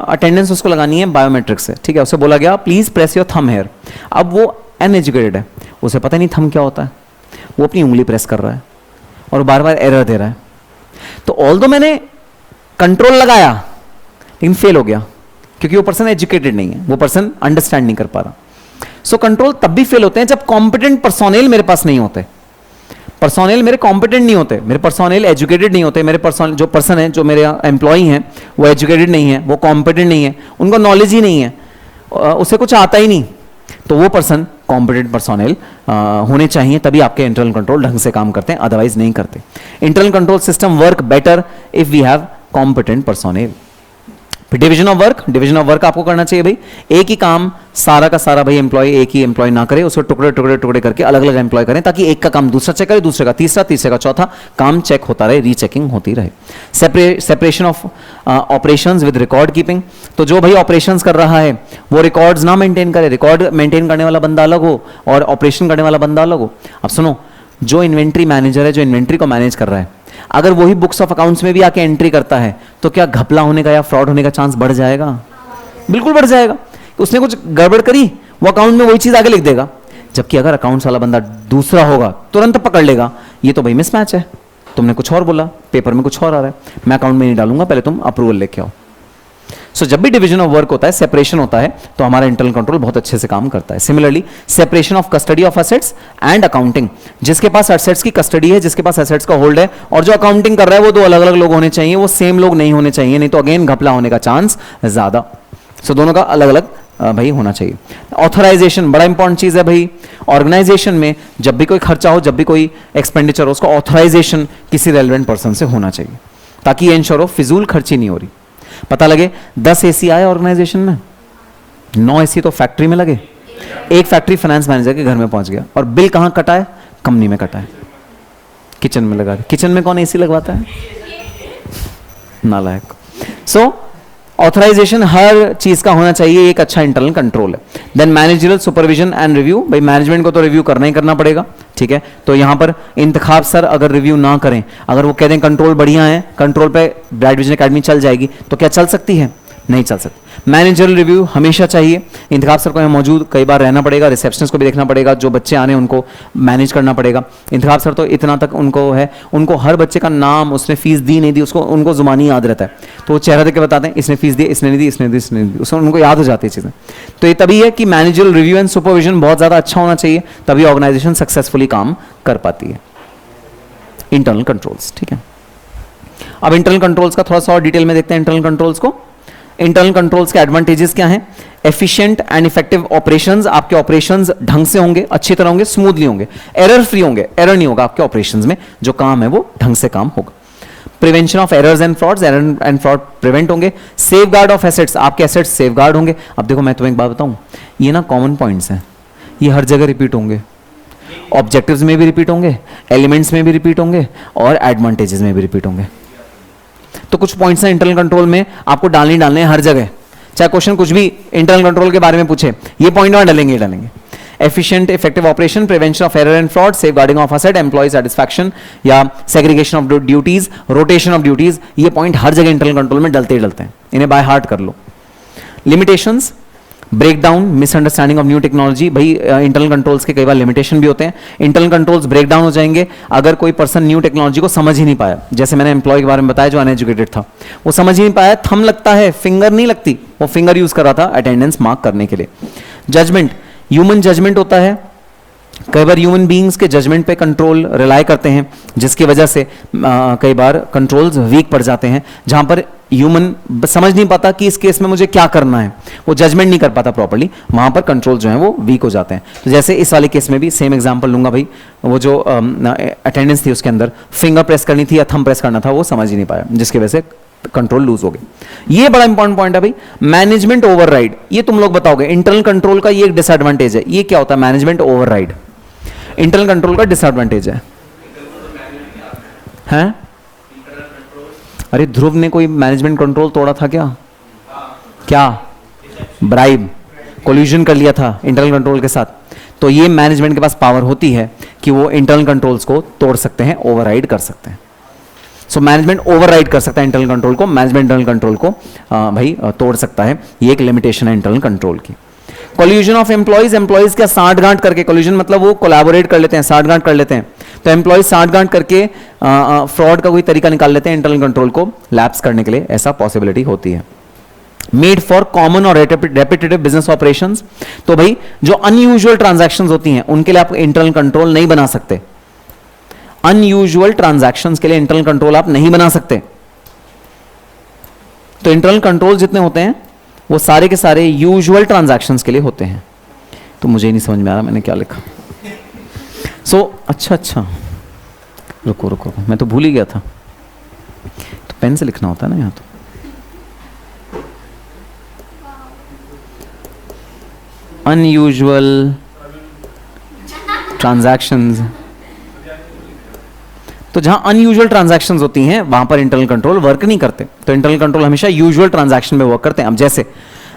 अटेंडेंस उसको लगानी है बायोमेट्रिक से, ठीक है, उसे बोला गया please press your thumb here. अब वो अनएजुकेटेड है, उसे पता नहीं थंब क्या होता है, वो अपनी उंगली प्रेस कर रहा है और बार बार एरर दे रहा है। तो ऑल्दो मैंने कंट्रोल लगाया लेकिन फेल हो गया, क्योंकि वो पर्सन एजुकेटेड नहीं है, वो पर्सन अंडरस्टैंड नहीं कर पा रहा। सो कंट्रोल तब भी फेल होते हैं जब कॉम्पिटेंट पर्सोनेल मेरे पास नहीं होते, पर्सोनेल मेरे कॉम्पिटेंट नहीं होते, मेरे पर्सोनेल एजुकेटेड नहीं होते, मेरे पर्सन जो पर्सन है, जो मेरे एम्प्लॉई हैं, वो एजुकेटेड नहीं है, वो कॉम्पिटेंट नहीं है, उनको नॉलेज ही नहीं है, उसे कुछ आता ही नहीं, तो वो पर्सन कॉम्पिटेंट पर्सोनेल होने चाहिए, तभी आपके इंटरनल कंट्रोल ढंग से काम करते हैं, अदरवाइज नहीं करते। Internal control system work better if we have competent personnel. Division of work, division of work आपको करना चाहिए भाई, एक ही काम सारा का सारा भाई एम्प्लॉय एक ही एम्प्लॉय ना करे, उसको टुकड़े टुकड़े टुकड़े करके अलग अलग एम्प्लॉय करें, ताकि एक का काम दूसरा चेक करे, दूसरे का तीसरा, तीसरे का चौथा, काम चेक होता रहे, रीचेकिंग होती रहे। Separation of operations with record keeping, तो जो भाई ऑपरेशंस कर रहा है वो रिकॉर्ड्स ना मेंटेन करे, रिकॉर्ड मेंटेन करने वाला बंदा अलग हो और ऑपरेशन करने वाला बंदा अलग हो। अब सुनो, जो इन्वेंट्री मैनेजर है, जो इन्वेंट्री को मैनेज कर रहा है, अगर वही बुक्स ऑफ अकाउंट्स में भी आके एंट्री करता है, तो क्या घपला होने का या फ्रॉड होने का चांस बढ़ जाएगा? बिल्कुल बढ़ जाएगा। उसने कुछ गड़बड़ करी, वो अकाउंट में वही चीज आगे लिख देगा, जबकि अगर अकाउंट्स वाला बंदा दूसरा होगा तुरंत पकड़ लेगा, ये तो भाई मिसमैच है, तुमने कुछ और बोला, पेपर में कुछ और आ रहा है, मैं अकाउंट में नहीं डालूंगा, पहले तुम अप्रूवल लेके आओ। सो जब भी डिवीजन ऑफ वर्क होता है, सेपरेशन होता है, तो हमारा इंटरनल कंट्रोल बहुत अच्छे से काम करता है। Similarly separation of custody of assets and accounting, जिसके पास एसेट्स की कस्टडी है, जिसके पास एसेट्स का होल्ड है, और जो अकाउंटिंग कर रहा है, वो दो अलग अलग लोग होने चाहिए, वो सेम लोग नहीं होने चाहिए, नहीं तो अगेन घपला होने का चांस ज्यादा। सो दोनों का अलग अलग भाई होना चाहिए। ऑथराइजेशन बड़ा इंपॉर्टेंट चीज है भाई, ऑर्गेनाइजेशन में जब भी कोई खर्चा हो, जब भी कोई एक्सपेंडिचर हो, उसका ऑथराइजेशन किसी रेलेवेंट पर्सन से होना चाहिए, ताकि ये इंश्योर हो फिजूल खर्ची नहीं हो रही। पता लगे 10 एसी आए ऑर्गेनाइजेशन में, 9 एसी तो फैक्ट्री में लगे, एक फैक्ट्री फाइनेंस मैनेजर के घर में पहुंच गया, और बिल कहां कटा है? कंपनी में कटा है, किचन में लगा। किचन में कौन एसी लगवाता है? नालायक। सो ऑथराइजेशन हर चीज का होना चाहिए, एक अच्छा इंटरनल कंट्रोल है। Then managerial supervision and review, भाई मैनेजमेंट को तो रिव्यू करना ही करना पड़ेगा, ठीक है। तो यहां पर इंतखाब सर अगर रिव्यू ना करें, अगर वो कह दें कंट्रोल बढ़िया है, कंट्रोल पे ब्राइट विजन एकेडमी चल जाएगी, तो क्या चल सकती है? नहीं चल सकती। मैनेजरियल रिव्यू हमेशा चाहिए, इंतखाब सर को यहाँ मौजूद कई बार रहना पड़ेगा, रिसेप्शनिस्ट को भी देखना पड़ेगा, जो बच्चे आने उनको मैनेज करना पड़ेगा। इंतखाब सर तो इतना तक उनको है, उनको हर बच्चे का नाम, उसने फीस दी नहीं दी, उसको उनको जुबानी याद रहता है, तो वो चेहरा देख के बताते हैं इसने फीस दी, इसने नहीं दी, इसने दी, इसने दी, उसको उनको याद हो जाती है चीज़ें। तो ये तभी है कि मैनेजरियल रिव्यू एंड सुपरविजन बहुत ज़्यादा अच्छा होना चाहिए, तभी ऑर्गेनाइजेशन सक्सेसफुली काम कर पाती है। इंटरनल कंट्रोल्स, ठीक है। अब इंटरनल कंट्रोल्स का थोड़ा सा और डिटेल में देखते हैं। इंटरनल कंट्रोल्स को, इंटरनल कंट्रोल्स के एडवांटेजेस क्या हैं? एफिशिएंट एंड इफेक्टिव ऑपरेशंस, आपके ऑपरेशंस ढंग से होंगे, अच्छी तरह होंगे, स्मूथली होंगे, एरर फ्री होंगे, एरर नहीं होगा आपके ऑपरेशंस में, जो काम है वो ढंग से काम होगा। Prevention of errors and frauds, error and fraud prevent होंगे। सेफ गार्ड ऑफ एसेट्स, आपके एसेट्स सेफ गार्ड होंगे। अब देखो मैं तुम्हें एक बात बताऊं, ये ना कॉमन पॉइंट्स हैं, ये हर जगह रिपीट होंगे, ऑब्जेक्टिव्स में भी रिपीट होंगे, एलिमेंट्स में भी रिपीट होंगे, और एडवांटेजेस में भी रिपीट होंगे। तो कुछ पॉइंट्स हैं इंटरनल कंट्रोल में आपको डालने हैं हर जगह, चाहे क्वेश्चन कुछ भी इंटरनल कंट्रोल के बारे में पूछे, ये पॉइंट वहां डालेंगे डालेंगे। Efficient effective operation, prevention of error and fraud, safeguarding of asset, employ satisfaction या segregation of duties, rotation of duties, ये पॉइंट हर जगह इंटरनल कंट्रोल में डलते ही डलते हैं, इन्हें बाय हार्ट कर लो। Limitations, breakdown, misunderstanding of new technology, भाई इंटरनल कंट्रोल्स के कई बार लिमिटेशन भी होते हैं। इंटरनल कंट्रोल्स ब्रेकडाउन हो जाएंगे अगर कोई पर्सन न्यू टेक्नोलॉजी को समझ ही नहीं पाया, जैसे मैंने एम्प्लॉय के बारे में बताया जो अनएजुकेटेड था, वो समझ ही नहीं पाया, थंब लगता है, फिंगर नहीं लगती, वो फिंगर यूज कर रहा था अटेंडेंस मार्क करने के लिए। जजमेंट, ह्यूमन जजमेंट होता है, कई बार ह्यूमन बीइंग्स के जजमेंट पे कंट्रोल रिलाई करते हैं, जिसकी वजह से कई बार कंट्रोल्स वीक पड़ जाते हैं, जहां पर ह्यूमन समझ नहीं पाता कि इस केस में मुझे क्या करना है, वो जजमेंट नहीं कर पाता प्रॉपर्ली, वहां पर कंट्रोल जो है वो वीक हो जाते हैं। तो जैसे इस वाले केस में भी सेम एग्जांपल लूंगा भाई, वो जो अटेंडेंस थी उसके अंदर फिंगर प्रेस करनी थी या थंब प्रेस करना था, वो समझ ही नहीं पाया, जिसकी वजह से कंट्रोल लूज हो गया। ये बड़ा इंपॉर्टेंट पॉइंट है भाई, मैनेजमेंट ओवरराइड। ये तुम लोग बताओगे इंटरनल कंट्रोल का ये एक डिसएडवांटेज है। ये क्या होता है मैनेजमेंट ओवरराइड? इंटरनल कंट्रोल का डिसएडवांटेज है हैं? अरे ध्रुव ने कोई मैनेजमेंट कंट्रोल तोड़ा था क्या? क्या? ब्राइब, कोल्यूजन कर लिया था इंटरनल कंट्रोल के साथ। तो ये मैनेजमेंट के पास पावर होती है कि वो इंटरनल कंट्रोल्स को तोड़ सकते हैं, ओवरराइड कर सकते हैं। सो मैनेजमेंट ओवरराइड कर सकता है इंटरनल कंट्रोल को, मैनेजमेंट इंटरनल कंट्रोल को भाई तोड़ सकता है। ये एक लिमिटेशन है इंटरनल कंट्रोल की। कोल्यूजन ऑफ एम्प्लॉइज, एम्प्लॉइज का साठगांठ करके, कोल्यूजन मतलब वो कोलैबोरेट कर लेते हैं, साठगांठ कर लेते हैं। तो एम्प्लॉइज साठगांठ करके फ्रॉड का कोई तरीका निकाल लेते हैं इंटरनल कंट्रोल को लैप्स करने के लिए, ऐसा पॉसिबिलिटी होती है। मेड फॉर कॉमन और रेपिटेटिव बिजनेस ऑपरेशंस, तो भाई जो अनयूजुअल ट्रांजैक्शंस होती हैं उनके लिए आप इंटरनल कंट्रोल नहीं बना सकते। अनयूजुअल ट्रांजैक्शंस के लिए इंटरनल कंट्रोल आप नहीं बना सकते। तो इंटरनल कंट्रोल जितने होते हैं वो सारे के सारे यूजुअल ट्रांजैक्शंस के लिए होते हैं। तो मुझे नहीं समझ में आ रहा मैंने क्या लिखा। अच्छा रुको रुको, मैं तो भूल ही गया था। तो पेन से लिखना होता है ना यहाँ तो। अनयूजुअल ट्रांजैक्शंस, तो जहां अनयूजुअल ट्रांजैक्शंस होती हैं वहां पर इंटरनल कंट्रोल वर्क नहीं करते। तो इंटरनल कंट्रोल हमेशा यूजुअल ट्रांजैक्शन में वर्क करते हैं। अब जैसे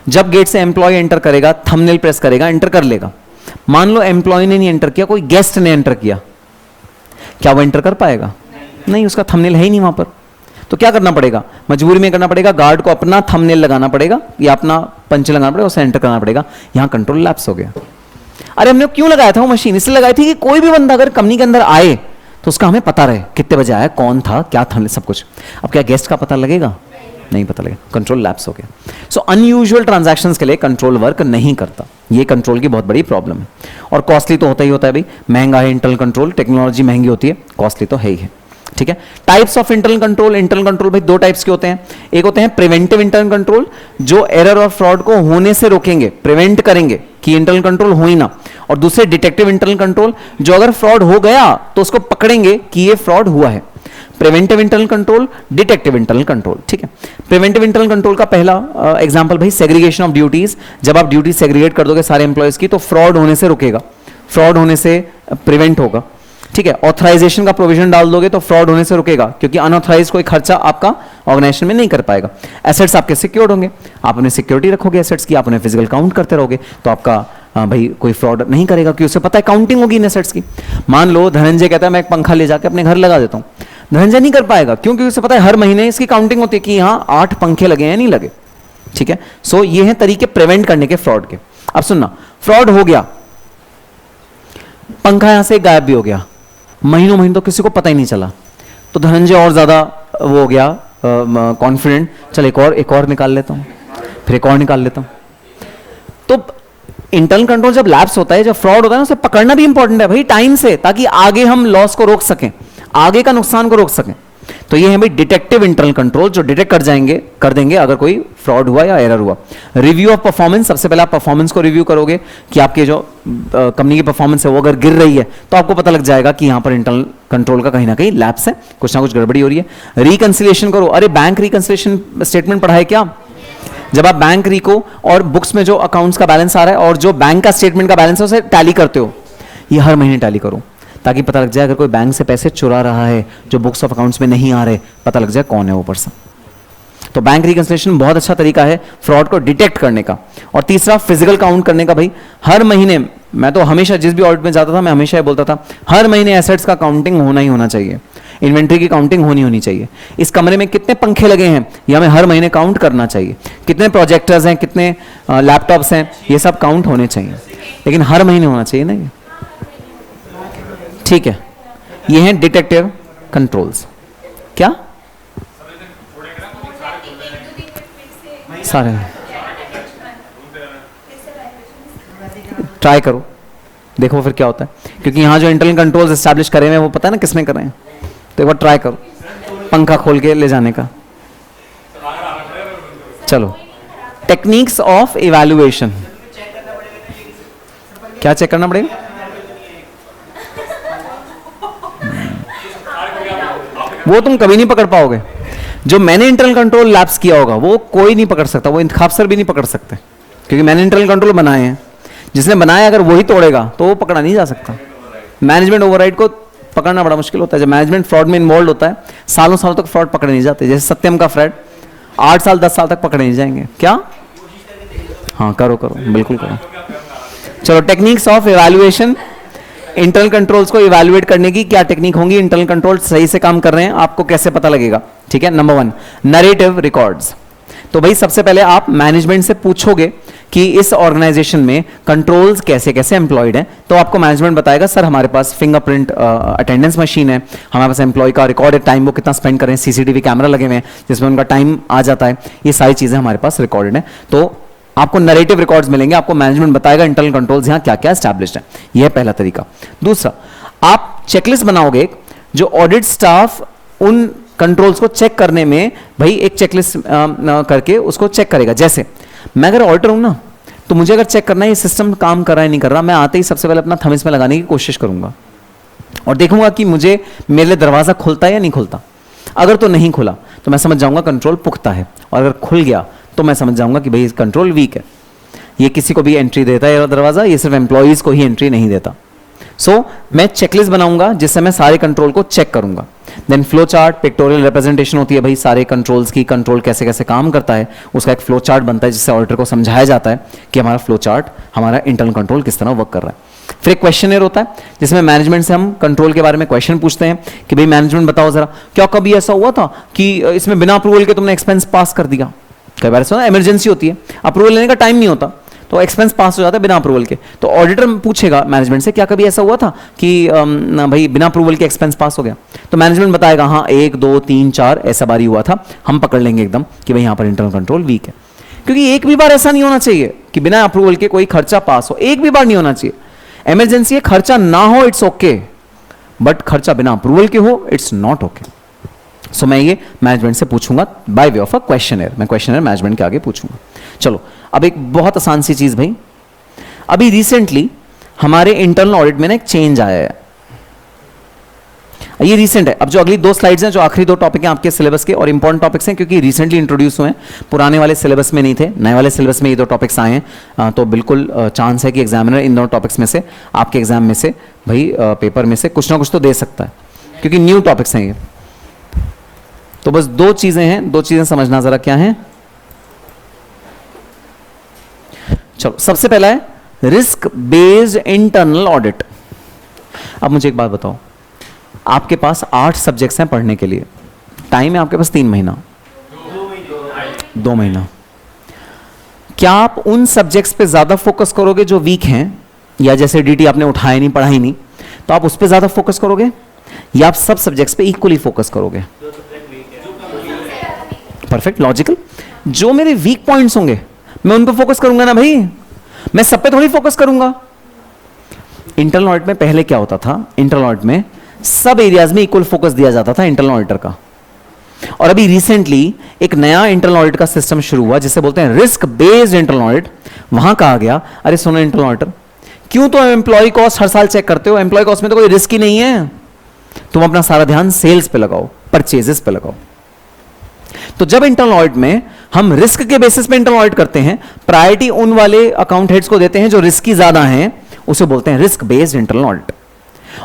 जब गेट से एम्प्लॉय एंटर करेगा, थंबनेल प्रेस करेगा, एंटर कर लेगा। मान लो एम्प्लॉय ने नहीं एंटर किया, कोई गेस्ट ने एंटर किया, क्या वो एंटर कर पाएगा? नहीं, उसका थंबनेल है ही नहीं वहां पर। तो क्या करना पड़ेगा? मजबूरी में करना पड़ेगा, गार्ड को अपना थंबनेल लगाना पड़ेगा या अपना पंच लगाना पड़ेगा, उसे एंटर करना पड़ेगा। यहां कंट्रोल लैप्स हो गया। अरे हमने क्यों लगाया था वो मशीन? इसलिए लगाई थी कि कोई भी बंदा अगर कंपनी के अंदर आए तो उसका हमें पता रहे कितने बजे आया, कौन था, क्या था, सब कुछ। अब क्या गेस्ट का पता लगेगा? नहीं पता लगेगा, कंट्रोल लैप्स हो गया। सो अनयूजुअल ट्रांजैक्शंस के लिए कंट्रोल वर्क नहीं करता। ये कंट्रोल की बहुत बड़ी प्रॉब्लम है। और कॉस्टली तो होता ही होता है भाई, महंगा है इंटरनल कंट्रोल, टेक्नोलॉजी महंगी होती है, कॉस्टली तो है ही है। ठीक है। Types of internal control. Internal control भाई दो टाइप्स के होते हैं। एक होते हैं प्रिवेंटिव इंटरनल कंट्रोल, जो एरर और फ्रॉड को होने से रोकेंगे, प्रिवेंट करेंगे कि इंटरनल कंट्रोल हो ही ना। और दूसरे डिटेक्टिव इंटरनल कंट्रोल, जो अगर फ्रॉड हो गया तो उसको पकड़ेंगे कि ये फ्रॉड हुआ है। Preventive internal control, detective internal control. ठीक है। प्रिवेंटिव इंटरनल कंट्रोल का पहला एग्जांपल भाई सेग्रीगेशन ऑफ ड्यूटीज। जब आप ड्यूटी सेग्रीगेट कर दोगे सारे एम्प्लॉयज की तो फ्रॉड होने से रुकेगा, फ्रॉड होने से प्रिवेंट होगा। ठीक है। ऑथराइजेशन का प्रोविजन डाल दोगे तो फ्रॉड होने से रुकेगा, क्योंकि अनऑथराइज कोई खर्चा आपका ऑर्गेनाइजेशन में नहीं कर पाएगा। एसेट्स आपके सिक्योर्ड होंगे, आप उन्हें सिक्योरिटी रखोगे एसेट्स की, आप उन्हें फिजिकल काउंट करते रहोगे, तो आपका भाई कोई फ्रॉड नहीं करेगा, क्योंकि उसे पता है काउंटिंग होगी इन एसेट्स की। मान लो धनंजय कहता है मैं एक पंखा ले जाकर अपने घर लगा देता हूं, धनंजय नहीं कर पाएगा, क्योंकि उसे पता है हर महीने इसकी काउंटिंग होती है कि यहाँ 8 पंखे लगे हैं नहीं लगे। ठीक है। सो ये हैं तरीके प्रिवेंट करने के फ्रॉड के। अब सुनना, फ्रॉड हो गया, पंखा यहां से गायब भी हो गया, महीनों तो किसी को पता ही नहीं चला, तो धनंजय और ज्यादा वो हो गया कॉन्फिडेंट, चल एक और निकाल लेता हूं, फिर एक और निकाल लेता हूं। तो इंटरनल कंट्रोल जब लैप्स होता है, जब फ्रॉड होता है ना, उसे पकड़ना भी इंपॉर्टेंट है भाई टाइम से, ताकि आगे हम लॉस को रोक सकें, आगे का नुकसान को रोक सकें। तो ये है भाई डिटेक्टिव इंटरनल कंट्रोल, जो डिटेक्ट कर देंगे अगर कोई फ्रॉड हुआ या एरर हुआ। रिव्यू ऑफ परफॉर्मेंस, सबसे पहले आप परफॉर्मेंस को रिव्यू करोगे कि आपके जो कंपनी की परफॉर्मेंस है वो अगर गिर रही है तो आपको पता लग जाएगा कि यहां पर इंटरनल कंट्रोल का कहीं ना कहीं लैप्स है, कुछ ना कुछ गड़बड़ी हो रही है। रिकंसिलिएशन करो। अरे बैंक रिकंसिलिएशन स्टेटमेंट पढ़ा है क्या? जब आप बैंक रिको और बुक्स में जो अकाउंट्स का बैलेंस आ रहा है और जो बैंक का स्टेटमेंट का बैलेंस है उसे टैली करते हो, ये हर महीने टैली करो, ताकि पता लग जाए अगर कोई बैंक से पैसे चुरा रहा है जो बुक्स ऑफ अकाउंट्स में नहीं आ रहे, पता लग जाए कौन है वो पर्सन। तो बैंक रिकंसिलिएशन बहुत अच्छा तरीका है फ्रॉड को डिटेक्ट करने का। और तीसरा फिजिकल काउंट करने का। भाई हर महीने, मैं तो हमेशा जिस भी ऑडिट में जाता था मैं हमेशा ये बोलता था, हर महीने एसेट्स का काउंटिंग होना ही होना चाहिए, इन्वेंट्री की काउंटिंग होनी चाहिए। इस कमरे में कितने पंखे लगे हैं ये हमें हर महीने काउंट करना चाहिए, कितने प्रोजेक्टर्स हैं, कितने लैपटॉप्स हैं, ये सब काउंट होने चाहिए, लेकिन हर महीने होना चाहिए ना ये। ठीक है। ये हैं डिटेक्टिव कंट्रोल्स। क्या सारे ट्राई करो, देखो फिर क्या होता है, क्योंकि यहां जो इंटरनल कंट्रोल्स एस्टैब्लिश करे हुए हैं वो पता है ना किसने करे हैं। तो एक बार ट्राई करो पंखा खोल के ले जाने का। चलो, टेक्निक्स ऑफ इवैल्यूएशन, क्या चेक करना पड़ेगा? वो तुम कभी नहीं पकड़ पाओगे। जो मैंने इंटरनल कंट्रोल लैप्स किया होगा वो कोई नहीं पकड़ सकता, वो इंतखाब सर भी नहीं पकड़ सकते, क्योंकि मैंने इंटरनल कंट्रोल बनाए हैं। जिसने बनाया अगर वही तोड़ेगा तो वो पकड़ा नहीं जा सकता। मैनेजमेंट ओवरराइड को पकड़ना बड़ा मुश्किल होता है। जब मैनेजमेंट फ्रॉड में इन्वॉल्व होता है, सालों सालों तक फ्रॉड पकड़े नहीं जाते। जैसे सत्यम का फ्रॉड 8 साल 10 साल तक पकड़े नहीं जाएंगे। क्या? हाँ, करो करो, बिल्कुल करो। चलो, techniques of evaluation, internal controls को इवैल्यूएट करने की क्या टेक्निक होंगी, इंटरनल कंट्रोल सही से काम कर रहे हैं आपको कैसे पता लगेगा? ठीक है, नंबर 1 नरेटिव रिकॉर्ड्स। तो भाई सबसे पहले आप मैनेजमेंट से पूछोगे कि इस ऑर्गेनाइजेशन में कंट्रोल्स कैसे कैसे एम्प्लॉयड हैं, तो आपको मैनेजमेंट बताएगा सर हमारे पास फिंगरप्रिंट अटेंडेंस मशीन है, हमारे पास एम्प्लॉय का रिकॉर्ड है, टाइम वो कितना स्पेंड करें, सीसीटीवी कैमरा लगे हुए हैं जिसमें उनका टाइम आ जाता है, ये सारी चीजें हमारे पास रिकॉर्डेड है। तो आपको नरेटिव रिकॉर्ड्स मिलेंगे, आपको मैनेजमेंट बताएगा इंटरनल कंट्रोल्स यहां क्या क्या एस्टैब्लिश्ड है। यह पहला तरीका। दूसरा, आप चेकलिस्ट बनाओगे जो ऑडिट स्टाफ उन कंट्रोल्स को चेक करने में भाई एक चेकलिस्ट करके उसको चेक करेगा। जैसे मैं अगर ऑडिटर हूं ना, तो मुझे अगर चेक करना है ये सिस्टम काम कर रहा है नहीं कर रहा, मैं आते ही सबसे पहले अपना थंब इसमें लगाने की कोशिश करूंगा और देखूंगा कि मुझे मेरे लिए दरवाजा खुलता है या नहीं खुलता। अगर तो नहीं खुला तो मैं समझ जाऊंगा कंट्रोल पुख्ता है, और अगर खुल गया तो मैं समझ जाऊंगा कि भाई कंट्रोल वीक है, ये किसी को भी एंट्री देता है दरवाजा, ये सिर्फ एम्प्लॉइज को ही एंट्री नहीं देता। सो मैं चेकलिस्ट बनाऊंगा जिससे मैं सारे कंट्रोल को चेक करूंगा। Then flow chart, pictorial representation होती है भाई सारे कंट्रोल्स की, कंट्रोल कैसे कैसे काम करता है उसका एक फ्लो चार्ट बनता है जिससे ऑडिटर को समझाया जाता है कि हमारा फ्लो चार्ट, हमारा इंटरनल कंट्रोल किस तरह वर्क कर रहा है। फिर एक क्वेश्चनर होता है जिसमें मैनेजमेंट से हम कंट्रोल के बारे में क्वेश्चन पूछते हैं कि भाई मैनेजमेंट बताओ जरा, क्या कभी ऐसा हुआ था कि इसमें बिना अप्रूवल के तुमने एक्सपेंस पास कर दिया? कई बार ऐसा इमरजेंसी होती है, अप्रूवल लेने का टाइम नहीं होता तो एक्सपेंस पास हो जाता है बिना अप्रूवल के। तो ऑडिटर पूछेगा मैनेजमेंट से क्या कभी ऐसा हुआ था कि भाई बिना अप्रूवल के एक्सपेंस पास हो गया? तो मैनेजमेंट बताएगा हाँ 1 2 3 4 ऐसा बारी हुआ था, हम पकड़ लेंगे एकदम कि भाई यहाँ पर इंटरनल कंट्रोल वीक है। क्योंकि एक भी बार ऐसा नहीं होना चाहिए कि बिना अप्रूवल के कोई खर्चा पास हो, एक भी बार नहीं होना चाहिए। इमरजेंसी है, खर्चा ना हो इट्स ओके, बट खर्चा बिना अप्रूवल के हो इट्स नॉट ओके। सो मैं ये मैनेजमेंट से पूछूंगा by way of a questioner, मैं क्वेश्चनर मैनेजमेंट के आगे पूछूंगा। चलो, अब एक बहुत आसान सी चीज भाई, अभी रिसेंटली हमारे इंटरनल ऑडिट में ना एक चेंज आया है, ये रिसेंट है। अब जो अगली 2 स्लाइड्स हैं, जो आखिरी 2 टॉपिक हैं आपके सिलेबस के और इंपॉर्टेंट टॉपिक्स हैं क्योंकि रिसेंटली इंट्रोड्यूस हुए हैं, पुराने वाले सिलेबस में नहीं थे, नए वाले सिलेबस में ये 2 टॉपिक्स आए हैं। तो बिल्कुल चांस है कि एग्जामिनर इन दोनों टॉपिक्स में से, आपके एग्जाम में से भाई पेपर में से कुछ ना कुछ तो दे सकता है क्योंकि न्यू टॉपिक्स हैं ये। तो बस 2 चीजें हैं, 2 चीजें समझना जरा क्या है। चलो, सबसे पहला है रिस्क बेस्ड इंटरनल ऑडिट। अब मुझे एक बात बताओ, आपके पास 8 सब्जेक्ट्स हैं पढ़ने के लिए, टाइम है आपके पास 3 महीना, 2 महीना। क्या आप उन सब्जेक्ट्स पे ज्यादा फोकस करोगे जो वीक हैं, या जैसे डीटी आपने उठाया नहीं, पढ़ा ही नहीं, तो आप उस पे ज्यादा फोकस करोगे, या आप सब सब्जेक्ट्स पे इक्वली फोकस करोगे? Perfect, logical. जो मेरे वीक पॉइंट्स होंगे मैं उन पे फोकस करूंगा ना भाई, मैं सब पे थोड़ी फोकस करूंगा। इंटरनल ऑडिट में पहले क्या होता था, इंटरनल ऑडिट में सब एरियाज में इक्वल फोकस दिया जाता था इंटरनल ऑडिटर का। और अभी रिसेंटली एक नया इंटरनल ऑडिट का सिस्टम शुरू हुआ जिसे बोलते हैं रिस्क बेस्ड इंटरनल ऑडिट। वहां कहा गया अरे सुनो इंटरनल ऑडिटर, क्यों तो एम्प्लॉय कॉस्ट हर साल चेक करते हो, एम्प्लॉय कॉस्ट में तो कोई रिस्क ही नहीं है, तुम अपना सारा ध्यान सेल्स पे लगाओ, परचेजेस पे लगाओ। तो जब इंटरनल ऑडिट में हम रिस्क के बेसिस पे इंटरनल ऑडिट करते हैं, प्रायोरिटी उन वाले अकाउंट हेड्स को देते हैं जो रिस्की ज्यादा हैं, उसे बोलते हैं रिस्क बेस्ड इंटरनल ऑडिट।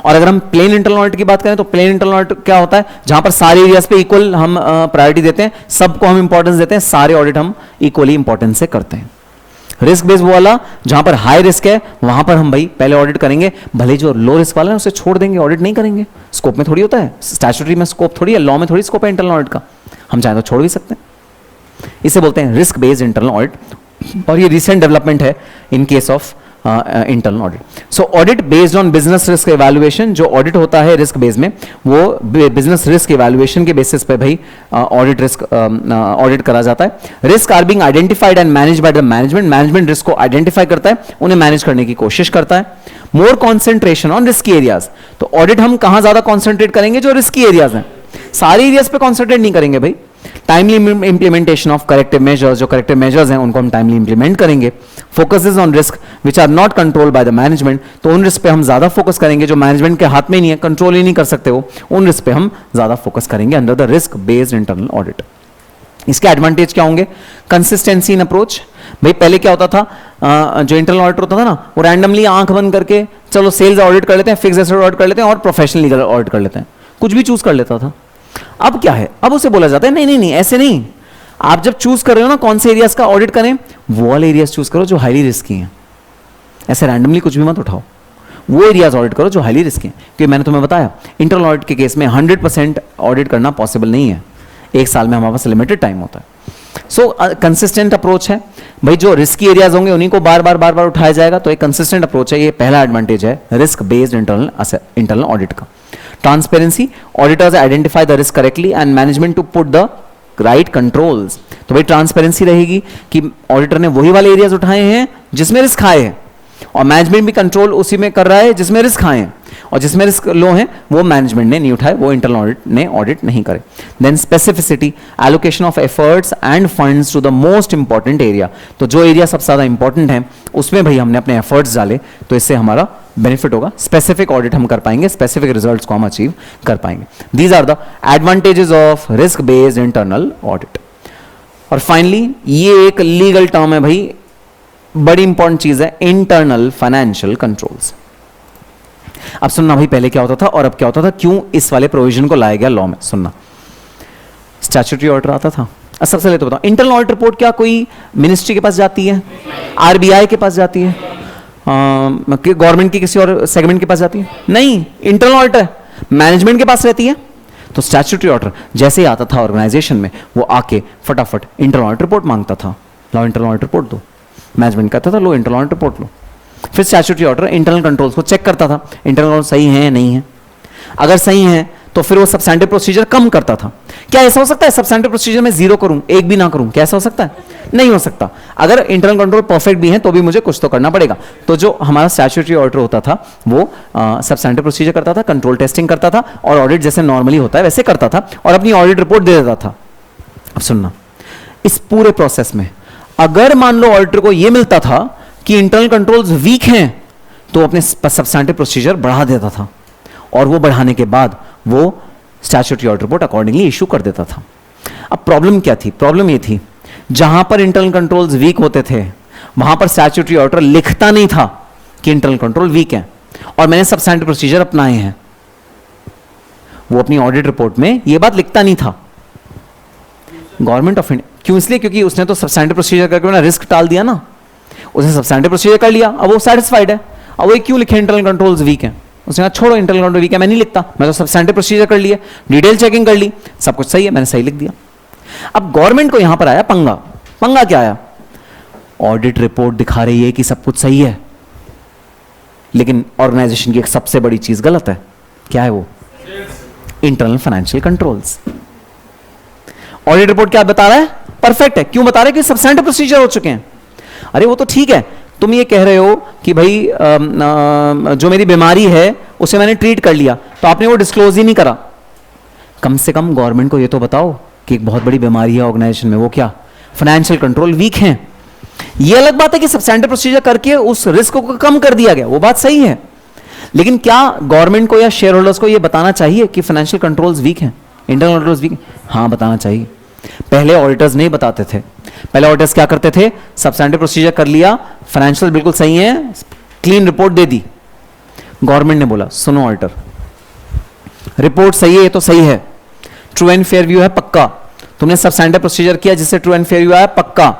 और अगर हम प्लेन इंटरनल ऑडिट की बात करें तो प्लेन इंटरनल ऑडिट क्या होता है, जहां पर सारे एरियाज पे इक्वल हम प्रायोरिटी देते हैं, सबको हम इंपॉर्टेंस देते हैं, सारे ऑडिट हम इक्वली इंपॉर्टेंस से करते हैं। रिस्क बेस्ड वो वाला जहां पर हाई रिस्क है वहां पर हम भाई पहले ऑडिट करेंगे, भले जो लो रिस्क वाला है उसे छोड़ देंगे, ऑडिट नहीं करेंगे। स्कोप में थोड़ी होता है, स्टैट्यूटरी में स्कोप थोड़ी है, लॉ में थोड़ी स्कोप है इंटरनल ऑडिट का, हम चाहे तो छोड़ भी सकते हैं। इसे बोलते हैं रिस्क बेस्ड इंटरनल ऑडिट। और ये रिसेंट डेवलपमेंट है in case of internal audit. So audit based on business risk evaluation, जो ऑडिट होता है रिस्क बेस में, वो बिजनेस रिस्क इवैल्यूएशन के बेसिस पे भाई ऑडिट रिस्क ऑडिट करा जाता है. Risk are being identified and manage by the management. Management risk को आइडेंटिफाई करता है, उन्हें मैनेज करने की कोशिश करता है. More concentration on risky areas. तो ऑडिट हम कहां ज्यादा कॉन्सेंट्रेट करेंगे? जो रिस्की एरियाज हैं. सारे एरियाज पे कॉन्सेंट्रेट नहीं करेंगे भाई. Timely implementation of corrective measures, जो करेक्टिव मेजर्स हैं उनको हम टाइमली इंप्लीमेंट करेंगे. Focuses on risk which are not control by the management. तो उन रिस्क पे हम ज्यादा फोकस करेंगे जो मैनेजमेंट के हाथ में नहीं है, कंट्रोल ही नहीं कर सकते वो, उन रिस्क पे हम ज्यादा फोकस करेंगे under the risk based internal audit. इसके एडवांटेज क्या होंगे? Consistency in approach. भाई पहले क्या होता था, जो इंटरनल ऑडिटर होता था ना, वो रैंडमली आंख बंद करके चलो सेल्स ऑडिट कर लेते हैं, फिक्स एसेट ऑडिट कर लेते हैं और प्रोफेशनल लीगल ऑडिट कर लेते हैं, कुछ भी चूज कर लेता था. अब क्या है? अब उसे बोला जाता है नहीं नहीं नहीं, ऐसे नहीं. आप जब चूज कर रहे हो ना कौन से एरियाज का ऑडिट करें, वो वाले एरियाज चूज करो जो हाईली रिस्की हैं. ऐसे रैंडमली कुछ भी मत उठाओ, वो एरियाज ऑडिट करो जो हाईली रिस्की हैं. क्योंकि मैंने तुम्हें बताया इंटरनल ऑडिट के केस में 100% ऑडिट करना पॉसिबल नहीं है. एक साल में हमारे पास लिमिटेड टाइम होता है. सो कंसिस्टेंट अप्रोच है भाई. जो रिस्की एरियाज होंगे उन्हीं को बार बार उठाया जाएगा. तो एक कंसिस्टेंट अप्रोच है, ये पहला एडवांटेज है रिस्क बेस्ड इंटरनल ऑडिट का. Transparency, auditors identify the risk correctly and management to put the right controls. तो भाई ट्रांसपेरेंसी रहेगी कि ऑडिटर ने वही वाले एरियाज उठाए हैं जिसमें रिस्क आए हैं, और मैनेजमेंट भी कंट्रोल उसी में कर रहा है जिसमें रिस्क आए हैं, और जिसमें रिस्क लो है वो मैनेजमेंट ने नहीं उठाए, वो इंटरनल ऑडिट ने ऑडिट नहीं करे. Then specificity, allocation of efforts and funds to the most important area. तो जो एरिया सबसे ज्यादा इंपॉर्टेंट है उसमें भाई हमने अपने एफर्ट्स डाले, तो इससे हमारा बेनिफिट होगा. स्पेसिफिक ऑडिट हम कर पाएंगे, स्पेसिफिक रिजल्ट्स को हम अचीव कर पाएंगे. These are the advantages of risk based internal audit. और फाइनली ये एक लीगल टर्म है भाई, बड़ी इंपॉर्टेंट चीज है, इंटरनल फाइनेंशियल कंट्रोल्स. अब सुनना भाई पहले क्या होता था और अब क्या होता था, क्यों इस वाले प्रोविजन को लाया गया लॉ में. सुनना, स्टैट्यूटरी ऑर्डर आता था. सबसे पहले तो बताओ, इंटरनल ऑडिट रिपोर्ट क्या कोई मिनिस्ट्री के पास जाती है, आरबीआई के पास जाती है, गवर्नमेंट की किसी और सेगमेंट के पास जाती है? नहीं, इंटरनल ऑडिटर मैनेजमेंट के पास रहती है. तो स्टैट्यूटरी ऑर्डर जैसे ही आता था ऑर्गेनाइजेशन में, वो आके फटाफट इंटरनल ऑडिट रिपोर्ट मांगता था. लो इंटरनल ऑडिट रिपोर्ट दो. मैनेजमेंट कहता था लो इंटरनल ऑडिट रिपोर्ट लो. फिर स्टैट्यूटरी ऑर्डर इंटरनल कंट्रोल्स को चेक करता था, इंटरनल कंट्रोल सही है या नहीं है. अगर सही है तो फिर वो सब्सटेंटिव प्रोसीजर कम करता था. क्या ऐसा हो सकता है सब्सटेंटिव प्रोसीजर में 0 करूं, 1 भी ना करूं? क्या ऐसा हो सकता है? नहीं हो सकता. अगर इंटरनल कंट्रोल परफेक्ट भी है तो भी मुझे कुछ तो करना पड़ेगा. तो जो हमारा स्टैट्यूटरी ऑर्डर होता था वो सब्सटेंटिव प्रोसीजर करता था, कंट्रोल टेस्टिंग करता था, और ऑडिट जैसे नॉर्मली होता है वैसे करता था, और अपनी ऑडिट रिपोर्ट दे देता था. अब सुनना, इस पूरे प्रोसेस में अगर मान लो ऑडिटर को यह मिलता था कि इंटरनल कंट्रोल्स वीक हैं, तो अपने सब्सटेंटिव प्रोसीजर बढ़ा देता था, और वो बढ़ाने के बाद वो statutory order report accordingly issue कर देता था. अब प्रॉब्लम क्या थी? प्रॉब्लम ये थी, जहां पर इंटरनल कंट्रोल्स वीक होते थे वहां पर स्टैट्यूटरी ऑर्डर लिखता नहीं था कि इंटरनल कंट्रोल वीक है और मैंने सब्सटेंटिव प्रोसीजर अपनाए हैं. वो अपनी ऑडिट रिपोर्ट में ये बात लिखता नहीं था. गवर्नमेंट ऑफ इंडिया क्यों? इसलिए क्योंकि उसने तो सब्सटेंटिव प्रोसीजर करके अपना रिस्क टाल दिया ना. उसने सब्सटेंटिव प्रोसीजर कर लिया, अब वो सेटिस्फाइड है. अब वो क्यों लिखे इंटरनल कंट्रोल्स वीक है? उसने कहा छोड़ो इंटरनल कंट्रोल वीक है, मैं नहीं लिखता, मैं तो सब्सटेंटिव प्रोसीजर कर लिया, डिटेल चेकिंग कर ली, सब कुछ सही है, मैंने सही लिख दिया. अब गवर्नमेंट को यहां पर आया पंगा. पंगा क्या आया? ऑडिट रिपोर्ट दिखा रही है कि सब कुछ सही है, लेकिन ऑर्गेनाइजेशन की एक सबसे बड़ी चीज गलत है. क्या है वो? Internal financial controls. Audit report क्या बता रहा है? परफेक्ट है. क्यों बता रहे हैं? कि सब्सटेंटिव प्रोसीजर हो चुके हैं. अरे वो तो ठीक है, तुम ये कह रहे हो कि भाई जो मेरी बीमारी है उसे मैंने ट्रीट कर लिया, तो आपने वो डिस्क्लोज ही नहीं करा. कम से कम गवर्नमेंट को ये तो बताओ कि एक बहुत बड़ी बीमारी है ऑर्गेनाइजेशन में, वो क्या? फाइनेंशियल कंट्रोल वीक है. ये अलग बात है कि सब्सटेंटिव प्रोसीजर करके उस रिस्क को कम कर दिया गया, वो बात सही है, लेकिन क्या गवर्नमेंट को या शेयर होल्डर्स को यह बताना चाहिए कि फाइनेंशियल कंट्रोल्स वीक हैं, इंटरनल कंट्रोल्स वीक? हाँ, बताना चाहिए. पहले ऑडिटर्स नहीं बताते थे. पहले ऑडिटर्स क्या करते थे? सब्सटेंटिव प्रोसीजर कर लिया, फाइनेंशियल बिल्कुल सही है, क्लीन रिपोर्ट दे दी. गवर्नमेंट ने बोला सुनो ऑडिटर, रिपोर्ट सही है, ये तो सही है, ट्रू एंड फेयर व्यू है पक्का, तुमने सब्सटेंटिव प्रोसीजर किया जिससे ट्रू एंड फेयर व्यू आया पक्का,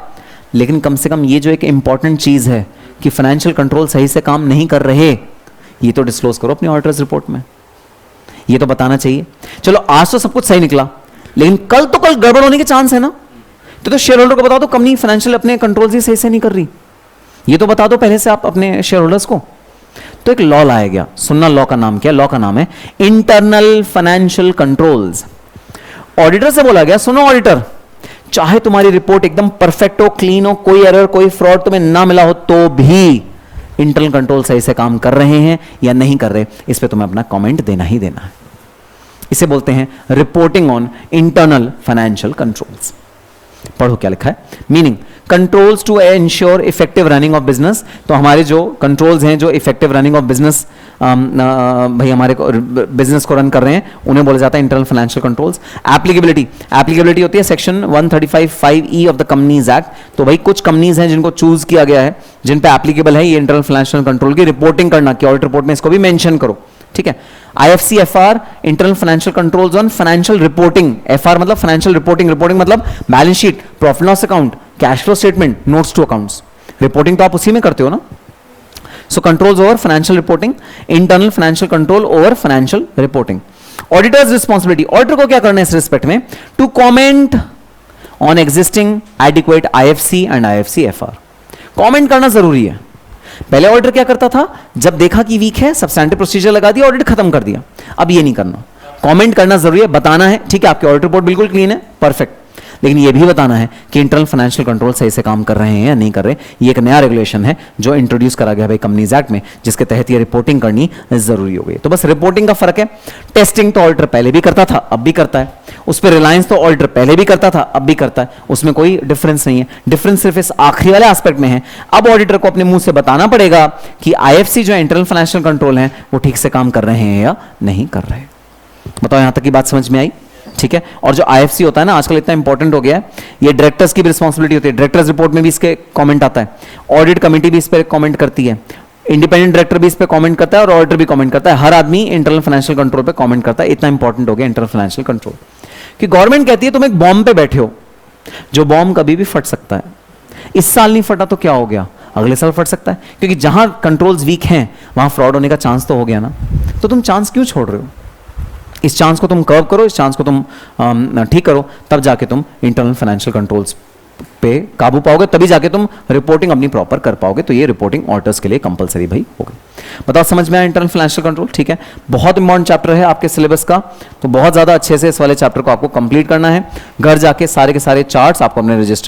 लेकिन कम से कम ये जो एक इंपॉर्टेंट चीज है कि फाइनेंशियल कंट्रोल सही से काम नहीं कर रहे, ये तो डिस्क्लोज करो अपनी ऑडिटर्स रिपोर्ट में. ये तो बताना चाहिए. चलो आज तो सब कुछ सही निकला, लेकिन कल तो गड़बड़ होने के चांस है ना. तो शेयर होल्डर को बताओ तो कंपनी फाइनेंशियल अपने कंट्रोल ही सही से नहीं कर रही. ये तो बता दो पहले से आप अपने शेयर होल्डर्स को। तो एक लॉ लाया गया, सुनना लॉ का नाम क्या है? लॉ का नाम है इंटरनल फाइनेंशियल कंट्रोल्स। ऑडिटर से बोला गया, सुनो ऑडिटर, चाहे तुम्हारी रिपोर्ट एकदम परफेक्ट हो, क्लीन हो, कोई एरर कोई फ्रॉड तुम्हें ना मिला हो, तो भी इंटरनल कंट्रोल सही से काम कर रहे हैं या नहीं कर रहे, इस पे तुम्हें अपना कमेंट देना ही देना है। इसे बोलते हैं reporting on internal financial controls. पढ़ो क्या लिखा है, meaning controls to ensure effective running of business. तो हमारे जो कंट्रोल्स हैं जो इफेक्टिव रनिंग ऑफ बिजनेस, भाई हमारे बिजनेस को रन कर रहे हैं, उन्हें बोला जाता है इंटरनल फाइनेंशियल कंट्रोल्स। एप्लीकेबिलिटी होती है section 135(5)(e) of the companies act. तो भाई कुछ कंपनीज हैं जिनको चूज किया गया है, जिन पे एप्लीकेबल है ये इंटरनल फाइनेंशियल कंट्रोल की रिपोर्टिंग करना, कि ऑडिट रिपोर्ट में इसको भी मेंशन करो, ठीक है। IFC-FR internal financial controls on financial reporting. FR मतलब फाइनेंशियल रिपोर्टिंग, रिपोर्टिंग मतलब balance sheet, profit loss account, cash flow statement, notes to accounts. Reporting तो आप उसी में करते हो ना। So controls over financial reporting, internal financial control over financial reporting. Auditor's responsibility, auditor को क्या करना है इस रिस्पेक्ट में? To comment on existing adequate IFC and IFC-FR। Comment करना जरूरी है। पहले ऑडिटर क्या करता था, जब देखा कि वीक है सब्सटैंटिव प्रोसीजर लगा दिया, ऑडिट खत्म कर दिया। अब ये नहीं करना, कमेंट करना जरूरी है, बताना है ठीक है आपकी ऑडिट रिपोर्ट बिल्कुल क्लीन है, परफेक्ट, लेकिन ये भी बताना है कि इंटरनल फाइनेंशियल कंट्रोल सही से काम कर रहे हैं या नहीं कर रहे। ये एक नया रेगुलेशन है जो इंट्रोड्यूस करा गया भाई कंपनीज एक्ट में, जिसके तहत ये रिपोर्टिंग करनी जरूरी हो गई। तो बस रिपोर्टिंग का फर्क है। टेस्टिंग तो ऑडिटर पहले भी करता था, अब भी करता है। उस पर रिलायंस तो ऑडिटर पहले भी करता था, अब भी करता है, उसमें कोई डिफरेंस नहीं है। डिफरेंस सिर्फ इस आखिरी वाले एस्पेक्ट में है। अब ऑडिटर को अपने मुंह से बताना पड़ेगा कि IFC जो इंटरनल फाइनेंशियल कंट्रोल है वो ठीक से काम कर रहे हैं या नहीं कर रहे। बताओ यहां तक की बात समझ में आई? ठीक है। और जो IFC होता है ना आजकल इतना इंपॉर्टेंट हो गया है, ये डायरेक्टर्स की भी रिस्पॉन्सिबिलिटी होती है। डायरेक्टर्स रिपोर्ट में भी इसके कमेंट आता है, ऑडिट कमेटी भी इस पर कमेंट करती है, इंडिपेंडेंट डायरेक्टर भी इस पे कमेंट करता है और ऑडिटर भी कमेंट करता है। हर आदमी इंटरनल फाइनेंशियल कंट्रोल पे कमेंट करता है। इतना इंपॉर्टेंट हो गया इंटरनल फाइनेंशियल कंट्रोल कि गवर्नमेंट कहती है तुम एक बॉम्ब पे बैठे हो, जो बॉम्ब कभी भी फट सकता है। इस साल नहीं फटा तो क्या हो गया, अगले साल फट सकता है, क्योंकि जहां कंट्रोल्स वीक हैं वहां फ्रॉड होने का चांस तो हो गया ना। तो तुम चांस क्यों छोड़ रहे हो? इस चांस को तुम कर्व करो, इस चांस को तुम ठीक करो, तब जाके तुम इंटरनल फाइनेंशियल कंट्रोल्स पे काबू पाओगे, तभी जाके तुम रिपोर्टिंग अपनी प्रॉपर कर पाओगे। तो ये रिपोर्टिंग ऑडिटर्स के लिए कंपलसरी भाई होगी। बताओ समझ में आया इंटरनल फाइनेंशियल कंट्रोल? ठीक है, बहुत इंपॉर्टेंट चैप्टर है आपके सिलेबस का, तो बहुत ज्यादा अच्छे से इस वाले चैप्टर को आपको कंप्लीट करना है। घर जाके सारे के सारे चार्ट्स आपको अपने रजिस्टर